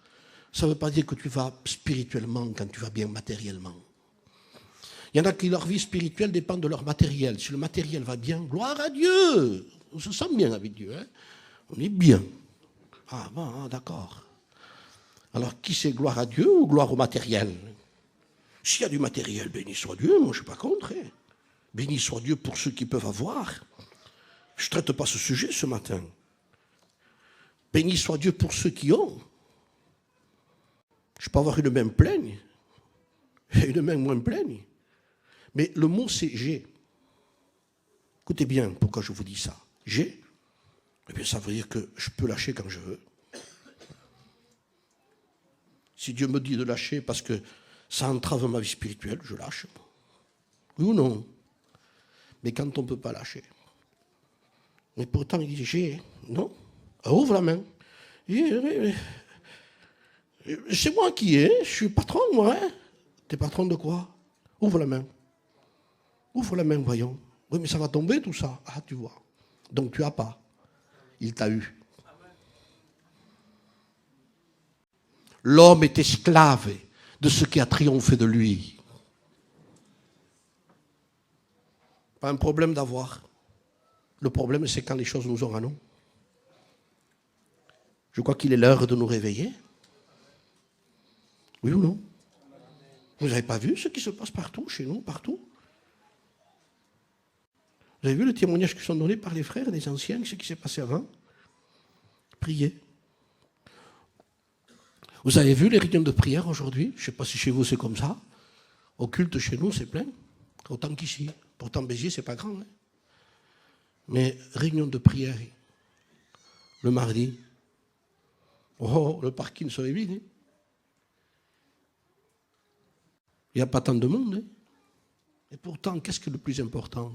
Ça ne veut pas dire que tu vas spirituellement quand tu vas bien matériellement. Il y en a qui leur vie spirituelle dépend de leur matériel. Si le matériel va bien, gloire à Dieu. On se sent bien avec Dieu. Hein? On est bien. Ah bon, d'accord. Alors qui c'est gloire à Dieu ou gloire au matériel? S'il y a du matériel, béni soit Dieu, moi je ne suis pas contre. Béni soit Dieu pour ceux qui peuvent avoir. Je ne traite pas ce sujet ce matin. Béni soit Dieu pour ceux qui ont. Je peux avoir une main pleine et une main moins pleine. Mais le mot c'est j'ai. Écoutez bien pourquoi je vous dis ça. j'ai, eh bien ça veut dire que je peux lâcher quand je veux. Si Dieu me dit de lâcher parce que ça entrave ma vie spirituelle, je lâche. Oui ou non? Mais quand on ne peut pas lâcher. Mais pourtant, il dit, j'ai, non? Ouvre la main. C'est moi qui ai, je suis patron, moi. Hein? T'es patron de quoi? Ouvre la main. Ouvre la main, voyons. Oui, mais ça va tomber tout ça. Ah, tu vois. Donc tu n'as pas. Il t'a eu. L'homme est esclave de ce qui a triomphé de lui. Pas un problème d'avoir. Le problème, c'est quand les choses nous ont à nous. Je crois qu'il est l'heure de nous réveiller. Oui ou non? Vous n'avez pas vu ce qui se passe partout, chez nous, partout? Vous avez vu le témoignage qui sont donnés par les frères, les anciens, ce qui s'est passé avant? Priez. Vous avez vu les réunions de prière aujourd'hui? Je ne sais pas si chez vous c'est comme ça. Au culte chez nous, c'est plein. Autant qu'ici. Pourtant, Béziers, c'est pas grand. Hein. Mais réunion de prière, le mardi. Oh, le parking serait vide. Hein. Il n'y a pas tant de monde. Hein. Et pourtant, qu'est-ce que le plus important?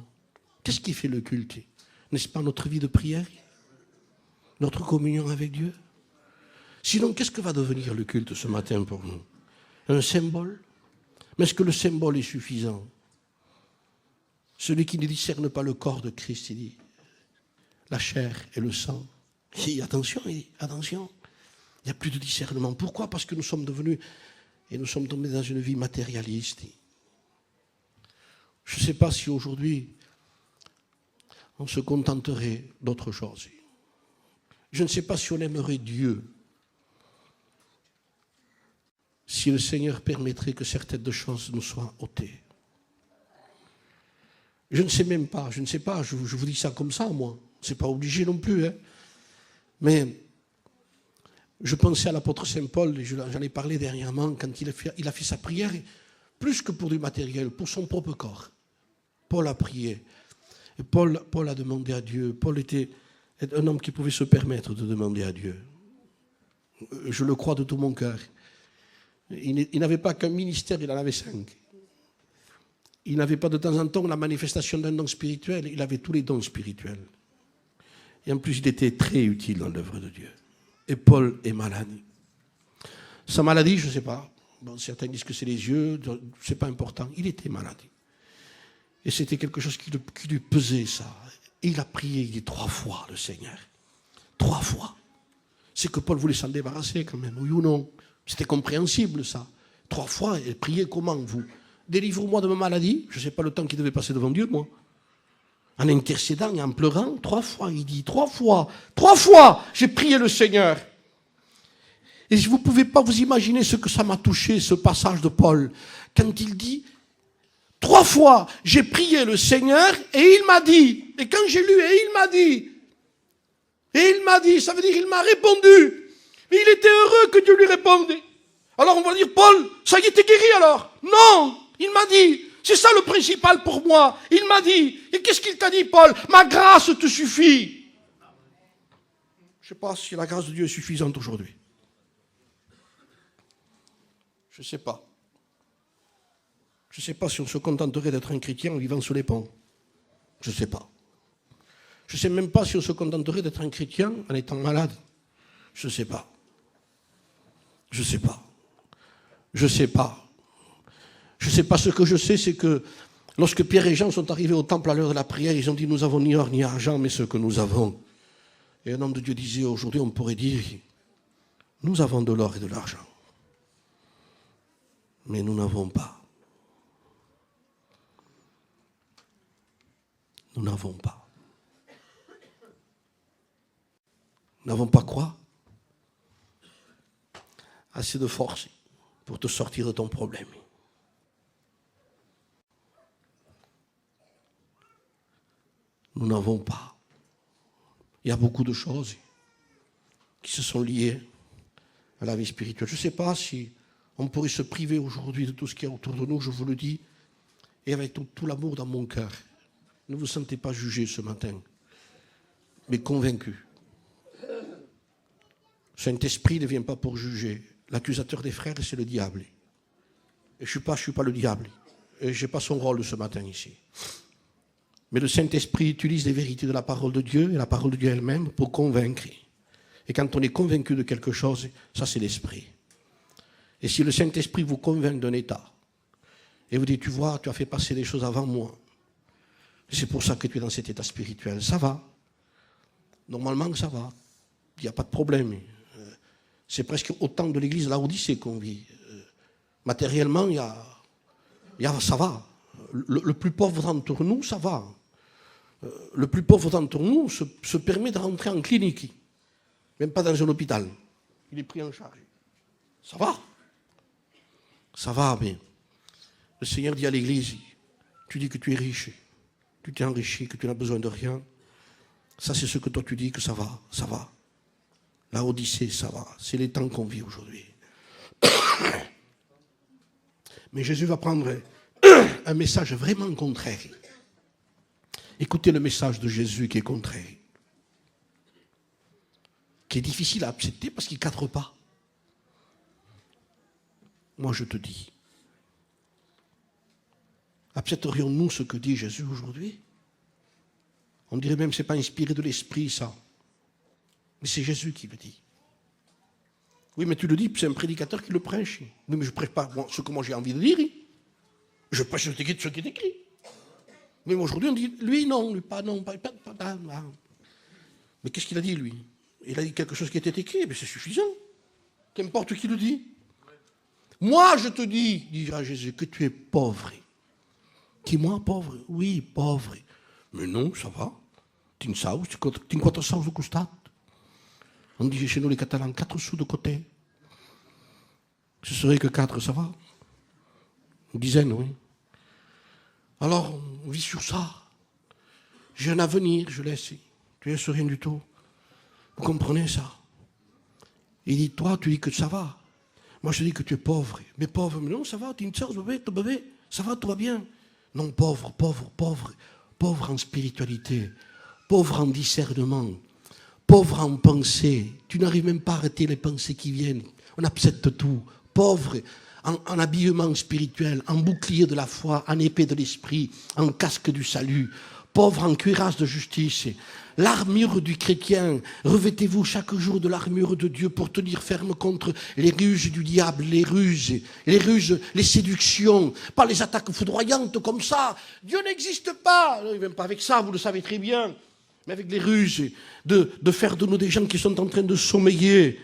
Qu'est-ce qui fait le culte? N'est-ce pas notre vie de prière? Notre communion avec Dieu? Sinon, qu'est-ce que va devenir le culte ce matin pour nous? Un symbole? Mais est-ce que le symbole est suffisant? Celui qui ne discerne pas le corps de Christ, il dit, la chair et le sang. Il dit, attention, attention. Il n'y a plus de discernement. Pourquoi? Parce que nous sommes devenus, et nous sommes tombés dans une vie matérialiste. Je ne sais pas si aujourd'hui, on se contenterait d'autre chose. Je ne sais pas si on aimerait Dieu. Si le Seigneur permettrait que certaines choses nous soient ôtées. Je ne sais même pas, je ne sais pas, je vous dis ça comme ça, moi. Ce n'est pas obligé non plus. Hein. Mais je pensais à l'apôtre Saint Paul, et j'en ai parlé dernièrement, quand il a fait sa prière, plus que pour du matériel, pour son propre corps. Paul a prié. Et Paul a demandé à Dieu. Paul était un homme qui pouvait se permettre de demander à Dieu. Je le crois de tout mon cœur. Il n'avait pas qu'un ministère, il en avait 5. Il n'avait pas de temps en temps la manifestation d'un don spirituel, il avait tous les dons spirituels. Et en plus, il était très utile dans l'œuvre de Dieu. Et Paul est malade. Sa maladie, je ne sais pas. Bon, certains disent que c'est les yeux, ce n'est pas important. Il était malade. Et c'était quelque chose qui lui pesait, ça. Et il a prié, il dit 3 fois le Seigneur. 3 fois. C'est que Paul voulait s'en débarrasser quand même, oui ou non? C'était compréhensible, ça. 3 fois, et priez comment, vous? Délivre-moi de ma maladie. Je ne sais pas le temps qu'il devait passer devant Dieu, moi. En intercédant et en pleurant, 3 fois, il dit, 3 fois. 3 fois, j'ai prié le Seigneur. Et vous ne pouvez pas vous imaginer ce que ça m'a touché, ce passage de Paul. Quand il dit, 3 fois, j'ai prié le Seigneur et il m'a dit. Et quand j'ai lu, et il m'a dit. Et il m'a dit, ça veut dire qu'il m'a répondu. Mais il était heureux que Dieu lui réponde. Alors on va dire, Paul, ça y est, t'es guéri alors? Non, il m'a dit, c'est ça le principal pour moi. Il m'a dit, et qu'est-ce qu'il t'a dit, Paul? Ma grâce te suffit. Je ne sais pas si la grâce de Dieu est suffisante aujourd'hui. Je ne sais pas. Je ne sais pas si on se contenterait d'être un chrétien en vivant sous les ponts. Je ne sais pas. Je ne sais même pas si on se contenterait d'être un chrétien en étant malade. Je ne sais pas. Je ne sais pas. Je ne sais pas. Je ne sais pas. Ce que je sais, c'est que lorsque Pierre et Jean sont arrivés au temple à l'heure de la prière, ils ont dit, nous n'avons ni or ni argent, mais ce que nous avons. Et un homme de Dieu disait, aujourd'hui, on pourrait dire, nous avons de l'or et de l'argent. Mais nous n'avons pas. Nous n'avons pas. Nous n'avons pas quoi? Assez de force pour te sortir de ton problème. Nous n'avons pas. Il y a beaucoup de choses qui se sont liées à la vie spirituelle. Je ne sais pas si on pourrait se priver aujourd'hui de tout ce qu'il y a autour de nous, je vous le dis, et avec tout l'amour dans mon cœur. Ne vous sentez pas jugé ce matin. mais convaincu. Saint-Esprit ne vient pas pour juger. L'accusateur des frères, c'est le diable. Et je ne suis pas le diable. Et je n'ai pas son rôle ce matin ici. Mais le Saint-Esprit utilise les vérités de la parole de Dieu et la parole de Dieu elle-même pour convaincre. Et quand on est convaincu de quelque chose, ça c'est l'Esprit. Et si le Saint-Esprit vous convainc d'un état, et vous dit, tu vois, tu as fait passer des choses avant moi, c'est pour ça que tu es dans cet état spirituel, ça va. Normalement, ça va. Il n'y a pas de problème. C'est presque autant de l'église Laodicée qu'on vit. Matériellement, ça va. Le plus pauvre d'entre nous, ça va. Le plus pauvre d'entre nous se permet de rentrer en clinique. Même pas dans un hôpital. Il est pris en charge. Ça va. Ça va, mais le Seigneur dit à l'église, tu dis que tu es riche, tu t'es enrichi, que tu n'as besoin de rien. Ça, c'est ce que toi tu dis que ça va, ça va. La Odyssée, ça va. C'est les temps qu'on vit aujourd'hui. Mais Jésus va prendre un message vraiment contraire. Écoutez le message de Jésus qui est contraire. Qui est difficile à accepter parce qu'il ne cadre pas. Moi, je te dis, accepterions-nous ce que dit Jésus aujourd'hui? On dirait même que ce n'est pas inspiré de l'esprit, ça. Mais c'est Jésus qui le dit. Oui, mais tu le dis, c'est un prédicateur qui le prêche. Oui, mais je ne prêche pas ce que moi j'ai envie de dire. Je prêche ce qui est écrit. Mais aujourd'hui, on dit, lui, non, lui, pas, non, pas. Mais qu'est-ce qu'il a dit, lui? Il a dit quelque chose qui était écrit, mais c'est suffisant. Qu'importe qui le dit. Moi, je te dis, dira Jésus, que tu es pauvre. Qui, moi, pauvre? Oui, pauvre. Mais non, ça va. Tinc 4 sous de costat. On dit chez nous les Catalans, 4 sous de côté. Ce serait que 4, ça va. Une dizaine, oui. Alors, on vit sur ça. J'ai un avenir, je laisse. Tu laisses rien du tout. Vous comprenez ça? Il dit, toi, tu dis que ça va. Moi, je dis que tu es pauvre. Mais pauvre, mais non, ça va, tu es une sœur, bébé, ça va, tout va bien. Non, pauvre, pauvre, pauvre. Pauvre en spiritualité. Pauvre en discernement. Pauvre en pensée. Tu n'arrives même pas à arrêter les pensées qui viennent. On accepte tout. Pauvre en habillement spirituel, en bouclier de la foi, en épée de l'esprit, en casque du salut. Pauvre en cuirasse de justice. L'armure du chrétien, revêtez-vous chaque jour de l'armure de Dieu pour tenir ferme contre les ruses du diable, les ruses, les séductions, pas les attaques foudroyantes comme ça. Dieu n'existe pas. Non, il ne vient pas avec ça, vous le savez très bien. Mais avec les ruses, de faire de nous des gens qui sont en train de sommeiller,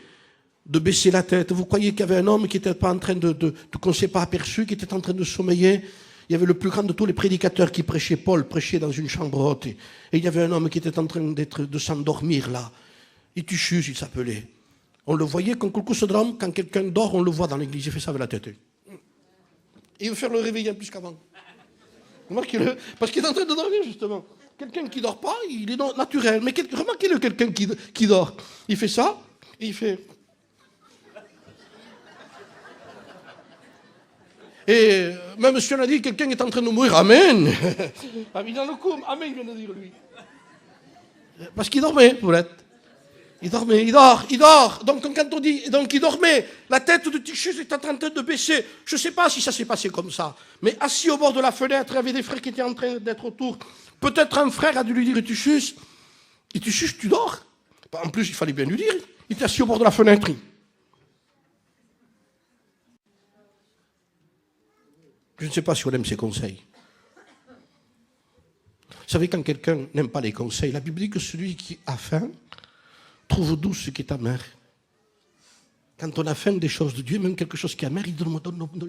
de baisser la tête. Vous croyez qu'il y avait un homme qui n'était pas en train qu'on ne s'est pas aperçu, qui était en train de sommeiller? Il y avait le plus grand de tous les prédicateurs qui prêchaient, Paul prêchait dans une chambre haute. Et il y avait un homme qui était en train de s'endormir là. Ituchus, il s'appelait. On le voyait quand quelqu'un dort, on le voit dans l'église, il fait ça avec la tête. Et il veut faire le réveil plus qu'avant. Remarquez-le, parce qu'il est en train de dormir justement. Quelqu'un qui ne dort pas, il est naturel. Mais remarquez-le, quelqu'un qui dort. Il fait ça, et il fait... Et même si on a dit que quelqu'un est en train de mourir, Amen. Il dans le coup, Amen, vient de dire lui. Parce qu'il dormait, Paulette. Il dormait, il dort. Donc quand on dit, donc il dormait, la tête de Tichus était en train de baisser. Je ne sais pas si ça s'est passé comme ça. Mais assis au bord de la fenêtre, il y avait des frères qui étaient en train d'être autour. Peut-être un frère a dû lui dire, Tichus, tu dors? En plus, il fallait bien lui dire. Il était assis au bord de la fenêtre. Je ne sais pas si on aime ces conseils. Vous savez, quand quelqu'un n'aime pas les conseils, la Bible dit que celui qui a faim trouve douce ce qui est amer. Quand on a faim des choses de Dieu, même quelque chose qui est amer, il dit, donne-moi,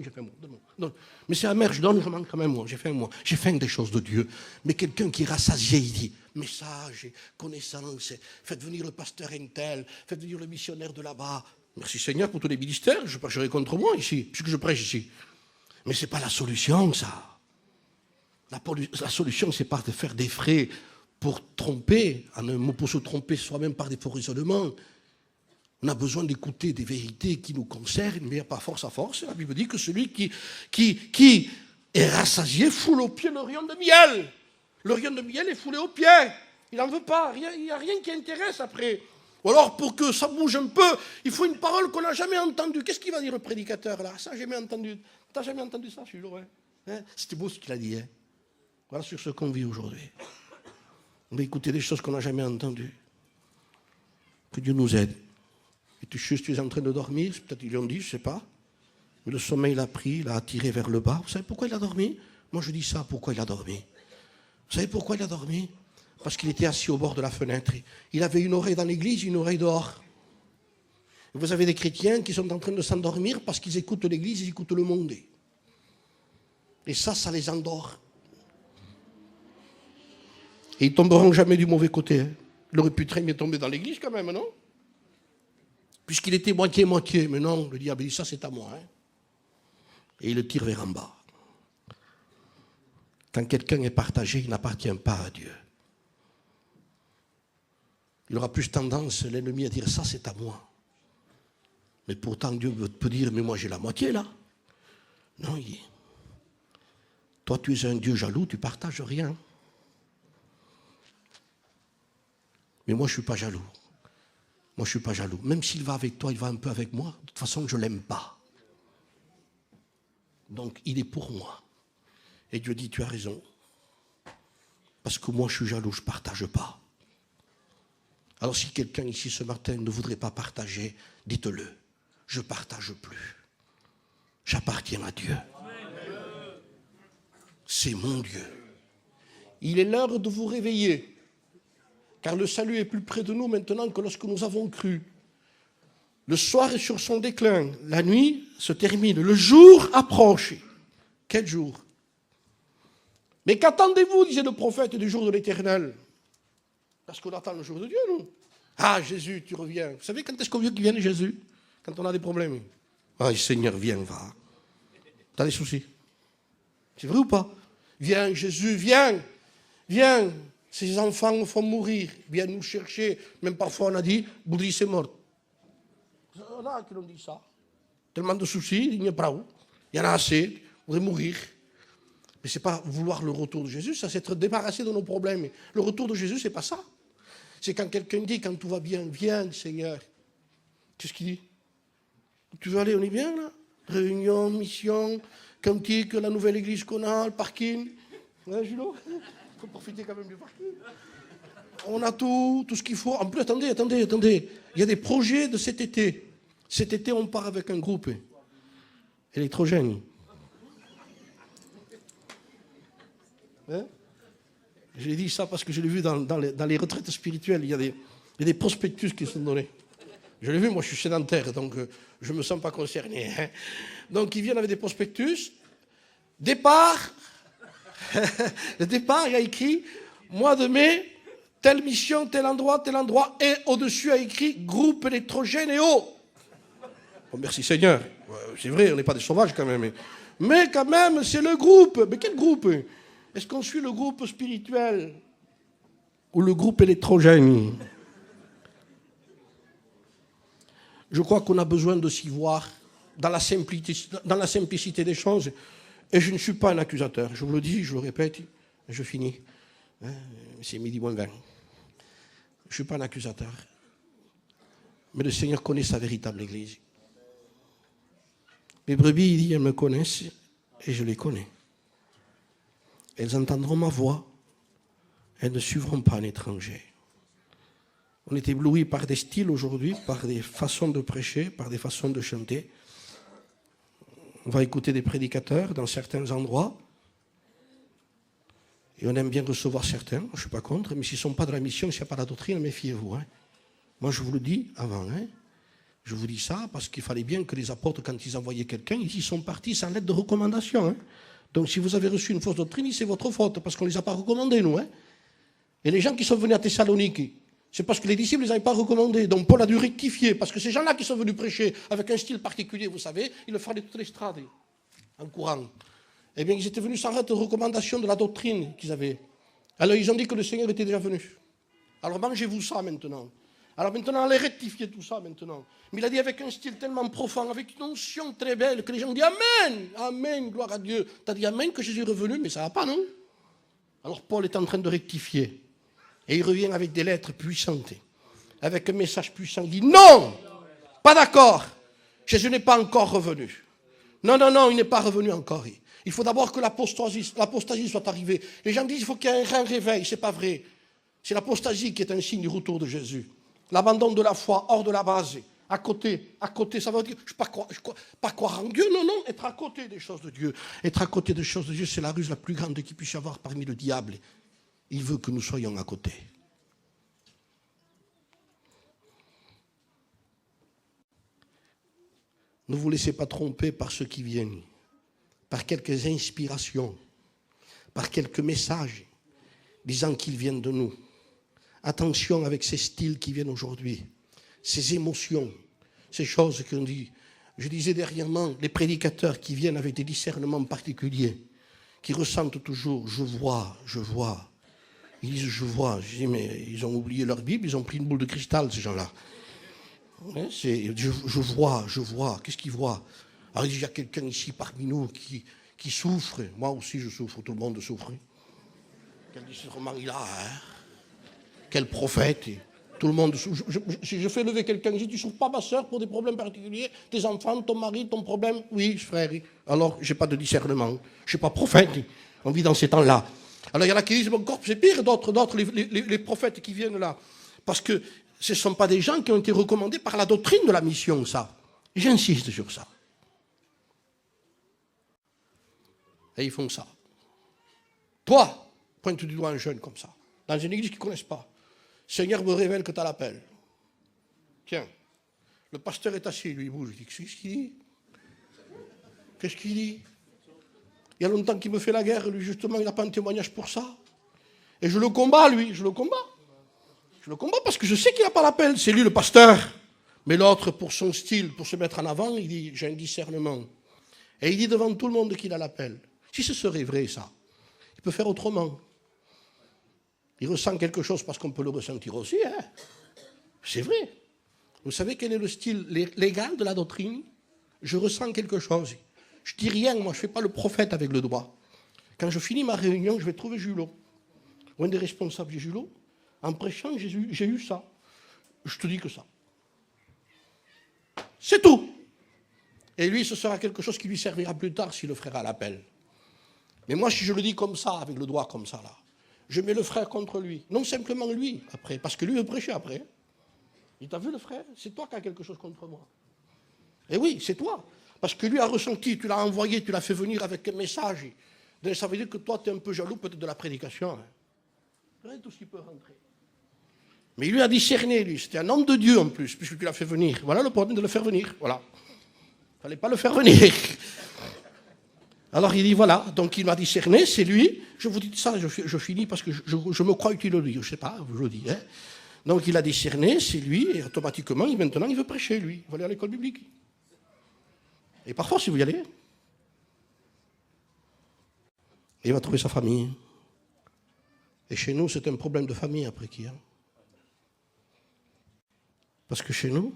j'ai faim, donne-moi. Mais c'est amer, je donne, je manque quand même, moi. J'ai faim des choses de Dieu. Mais quelqu'un qui est rassasié, il dit, message, connaissance, faites venir le pasteur Intel, faites venir le missionnaire de là-bas. Merci Seigneur pour tous les ministères, je prêcherai contre moi ici, puisque je prêche ici. Mais ce n'est pas la solution, ça. La solution, ce n'est pas de faire des frais pour tromper, en un mot, pour se tromper soi-même par des faux raisonnements. On a besoin d'écouter des vérités qui nous concernent, mais il n'y a pas force à force. La Bible dit que celui qui est rassasié foule aux pieds le rayon de miel. Le rayon de miel est foulé aux pieds. Il n'en veut pas. Il n'y a rien qui intéresse après. Ou alors, pour que ça bouge un peu, il faut une parole qu'on n'a jamais entendue. Qu'est-ce qu'il va dire le prédicateur là? Ça, j'ai jamais entendu. T'as jamais entendu ça, je suis loin. C'était beau ce qu'il a dit. Hein. Voilà sur ce qu'on vit aujourd'hui. On va écouter des choses qu'on n'a jamais entendues. Que Dieu nous aide. Et tu es en train de dormir, peut-être ils l'ont dit, je ne sais pas. Mais le sommeil l'a pris, l'a attiré vers le bas. Vous savez pourquoi il a dormi? Moi je dis ça, pourquoi il a dormi? Vous savez pourquoi il a dormi? Parce qu'il était assis au bord de la fenêtre. Il avait une oreille dans l'église, une oreille dehors. Et vous avez des chrétiens qui sont en train de s'endormir parce qu'ils écoutent l'église, ils écoutent le monde. Et ça les endort. Et ils ne tomberont jamais du mauvais côté. Hein. Il aurait pu très bien tomber dans l'église quand même, non? Puisqu'il était moitié-moitié. Mais non, le diable dit, ça c'est à moi. Hein. Et il le tire vers en bas. Quand quelqu'un est partagé, il n'appartient pas à Dieu. Il aura plus tendance, l'ennemi, à dire, ça c'est à moi. Mais pourtant, Dieu peut dire, mais moi j'ai la moitié là. Non, toi tu es un Dieu jaloux, tu ne partages rien. Mais moi je ne suis pas jaloux. Moi je ne suis pas jaloux. Même s'il va avec toi, il va un peu avec moi. De toute façon, je ne l'aime pas. Donc il est pour moi. Et Dieu dit, tu as raison. Parce que moi je suis jaloux, je ne partage pas. Alors si quelqu'un ici ce matin ne voudrait pas partager, dites-le. Je ne partage plus. J'appartiens à Dieu. C'est mon Dieu. Il est l'heure de vous réveiller. Car le salut est plus près de nous maintenant que lorsque nous avons cru. Le soir est sur son déclin. La nuit se termine. Le jour approche. Quel jour? Mais qu'attendez-vous, disait le prophète, du jour de l'Éternel? Parce qu'on attend le jour de Dieu, nous. Ah, Jésus, tu reviens. Vous savez quand est-ce qu'on veut qu'il vienne, Jésus? Quand on a des problèmes. Ah, Seigneur, viens, va. T'as des soucis? C'est vrai ou pas? Viens, Jésus, viens. Viens. Ces enfants nous font mourir. Viens nous chercher. Même parfois, on a dit, Boudry, c'est mort. Il y en a qui l'ont dit ça. Tellement de soucis, il n'y a pas où. Il y en a assez. On voudrait mourir. Mais ce n'est pas vouloir le retour de Jésus, ça c'est être débarrassé de nos problèmes. Le retour de Jésus, ce n'est pas ça. C'est quand quelqu'un dit, quand tout va bien, viens Seigneur. Qu'est-ce qu'il dit? Tu veux aller, on est bien là? Réunion, mission, cantique, la nouvelle église qu'on a, le parking. Hein, Julo? Il faut profiter quand même du parking. On a tout ce qu'il faut. En plus, attendez. Il y a des projets de cet été. Cet été, on part avec un groupe électrogène. Hein? J'ai dit ça parce que je l'ai vu dans les retraites spirituelles. Il y a des prospectus qui sont donnés. Je l'ai vu, moi je suis sédentaire, donc je ne me sens pas concerné. Hein. Donc ils viennent avec des prospectus. Départ. Le départ, il y a écrit mois de mai, telle mission, tel endroit, et au-dessus a écrit groupe électrogène et eau. Bon, merci Seigneur. C'est vrai, on n'est pas des sauvages quand même. Mais quand même, c'est le groupe. Mais quel groupe? Est-ce qu'on suit le groupe spirituel ou le groupe électrogène? Je crois qu'on a besoin de s'y voir dans la simplicité des choses. Et je ne suis pas un accusateur. Je vous le dis, je le répète, je finis. C'est midi moins 20. Je ne suis pas un accusateur. Mais le Seigneur connaît sa véritable Église. Mes brebis, il dit, elles me connaissent et je les connais. Elles entendront ma voix. Elles ne suivront pas un étranger. On est ébloui par des styles aujourd'hui, par des façons de prêcher, par des façons de chanter. On va écouter des prédicateurs dans certains endroits. Et on aime bien recevoir certains, je ne suis pas contre, mais s'ils ne sont pas de la mission, s'il n'y a pas la doctrine, méfiez-vous. Hein. Moi, je vous le dis avant. Hein. Je vous dis ça parce qu'il fallait bien que les apôtres, quand ils envoyaient quelqu'un, ils sont partis sans lettre de recommandation. Hein. Donc, si vous avez reçu une fausse doctrine, c'est votre faute, parce qu'on ne les a pas recommandés, nous. Hein. Et les gens qui sont venus à Thessalonique, c'est parce que les disciples ne les avaient pas recommandés. Donc, Paul a dû rectifier, parce que ces gens-là qui sont venus prêcher avec un style particulier, vous savez, il le fallait toute l'estrade, en courant. Eh bien, ils étaient venus sans lettre de recommandation de la doctrine qu'ils avaient. Alors, ils ont dit que le Seigneur était déjà venu. Alors, mangez-vous ça maintenant. Alors maintenant, allez rectifier tout ça maintenant. Mais il a dit avec un style tellement profond, avec une onction très belle, que les gens ont dit Amen, Amen, gloire à Dieu. Tu as dit Amen que Jésus est revenu, mais ça ne va pas, non? Alors Paul est en train de rectifier. Et il revient avec des lettres puissantes, avec un message puissant. Il dit non, pas d'accord. Jésus n'est pas encore revenu. Non, non, non, il n'est pas revenu encore. Il faut d'abord que l'apostasie soit arrivée. Les gens disent qu'il faut qu'il y ait un réveil. Ce n'est pas vrai. C'est l'apostasie qui est un signe du retour de Jésus. L'abandon de la foi hors de la base. À côté, ça veut dire pas croire en Dieu, non, non, être à côté des choses de Dieu. Être à côté des choses de Dieu, c'est la ruse la plus grande qu'il puisse y avoir parmi le diable. Il veut que nous soyons à côté. Ne vous laissez pas tromper par ceux qui viennent, par quelques inspirations, par quelques messages disant qu'ils viennent de nous. Attention avec ces styles qui viennent aujourd'hui, ces émotions, ces choses qu'on dit. Je disais dernièrement, les prédicateurs qui viennent avec des discernements particuliers, qui ressentent toujours, je vois. Ils disent, je vois. Je dis, mais ils ont oublié leur Bible, ils ont pris une boule de cristal, ces gens-là. Je vois. Qu'est-ce qu'ils voient? Alors il y a quelqu'un ici parmi nous qui souffre. Moi aussi je souffre, tout le monde souffre. Quel discernement il a, hein? Quel prophète. Tout le monde souffre. Si je fais lever quelqu'un, je dis, tu ne souffres pas, ma soeur, pour des problèmes particuliers? Tes enfants, ton mari, ton problème? Oui, frère. Alors, je n'ai pas de discernement. Je ne suis pas prophète. On vit dans ces temps-là. Alors, il y en a qui disent, bon, encore, c'est pire, d'autres, les prophètes qui viennent là. Parce que ce ne sont pas des gens qui ont été recommandés par la doctrine de la mission, ça. J'insiste sur ça. Et ils font ça. Toi, pointe du doigt un jeune comme ça, dans une église qu'ils ne connaissent pas. Seigneur me révèle que tu as l'appel. Tiens, le pasteur est assis, lui, il bouge. Je dis, qu'est-ce qu'il dit? Qu'est-ce qu'il dit? Il y a longtemps qu'il me fait la guerre, lui, justement, il n'a pas un témoignage pour ça. Et je le combats, lui, je le combats. Je le combats parce que je sais qu'il n'a pas l'appel. C'est lui le pasteur. Mais l'autre, pour son style, pour se mettre en avant, il dit, j'ai un discernement. Et il dit devant tout le monde qu'il a l'appel. Si ce serait vrai, ça, il peut faire autrement. Il ressent quelque chose parce qu'on peut le ressentir aussi. Hein. C'est vrai. Vous savez quel est le style légal de la doctrine? Je ressens quelque chose. Je dis rien, moi, je ne fais pas le prophète avec le doigt. Quand je finis ma réunion, je vais trouver Julot. Ou un des responsables du Julot. En prêchant, j'ai eu ça. Je te dis que ça. C'est tout. Et lui, ce sera quelque chose qui lui servira plus tard s'il le fera à l'appel. Mais moi, si je le dis comme ça, avec le doigt comme ça, là, je mets le frère contre lui. Non simplement lui, après, parce que lui veut prêcher après. Il t'a vu le frère? C'est toi qui as quelque chose contre moi. Et oui, c'est toi. Parce que lui a ressenti, tu l'as envoyé, tu l'as fait venir avec un message. Donc, ça veut dire que toi, tu es un peu jaloux peut-être de la prédication. Hein. Rien tout ce qui peut rentrer. Mais il lui a discerné, lui. C'était un homme de Dieu en plus, puisque tu l'as fait venir. Voilà le problème de le faire venir. Voilà. Il ne fallait pas le faire venir. Alors il dit, voilà, donc il m'a discerné, c'est lui. Je vous dis ça, je finis parce que je me crois utile de lui. Je ne sais pas, je le dis. Hein. Donc il a discerné, c'est lui, et automatiquement, maintenant, il veut prêcher, lui. Il veut aller à l'école biblique. Et par force, il veut y aller. Et il va trouver sa famille. Et chez nous, c'est un problème de famille après qui. Hein. Parce que chez nous,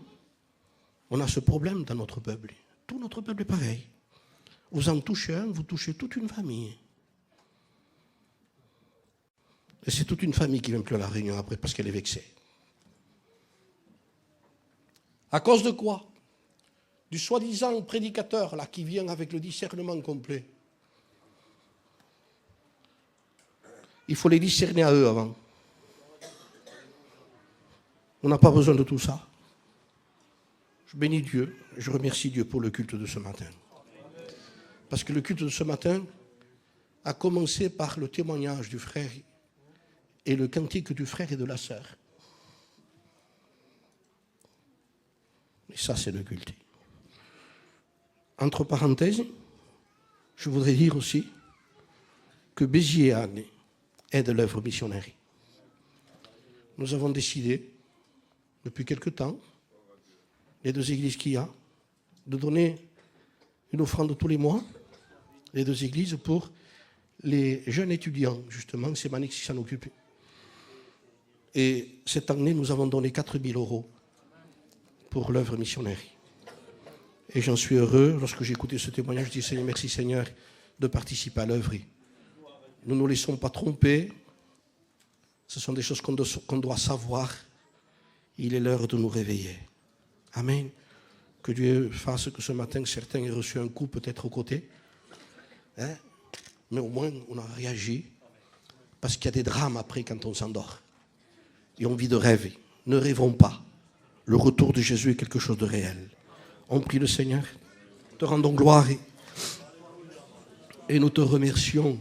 on a ce problème dans notre peuple. Tout notre peuple est pareil. Vous en touchez un, vous touchez toute une famille. Et c'est toute une famille qui ne vient plus à la réunion après parce qu'elle est vexée. À cause de quoi? Du soi-disant prédicateur là, qui vient avec le discernement complet. Il faut les discerner à eux avant. On n'a pas besoin de tout ça. Je bénis Dieu, je remercie Dieu pour le culte de ce matin. Parce que le culte de ce matin a commencé par le témoignage du frère et le cantique du frère et de la sœur. Et ça, c'est le culte. Entre parenthèses, je voudrais dire aussi que Béziers et Agnes aident l'œuvre missionnaire. Nous avons décidé, depuis quelque temps, les deux églises qu'il y a, de donner une offrande tous les mois, les deux églises, pour les jeunes étudiants, justement, c'est Manix qui s'en occupe. Et cette année, nous avons donné 4 000 € pour l'œuvre missionnaire. Et j'en suis heureux, lorsque j'ai écouté ce témoignage, je dis Seigneur, merci Seigneur de participer à l'œuvre. Nous ne nous laissons pas tromper Ce sont des choses qu'on doit savoir. Il est l'heure de nous réveiller. Amen. Que Dieu fasse que ce matin, certains aient reçu un coup peut-être au côté. Hein? Mais au moins, on a réagi. Parce qu'il y a des drames après quand on s'endort. Et on vit de rêver. Ne rêvons pas. Le retour de Jésus est quelque chose de réel. On prie le Seigneur. Te rendons gloire et nous te remercions.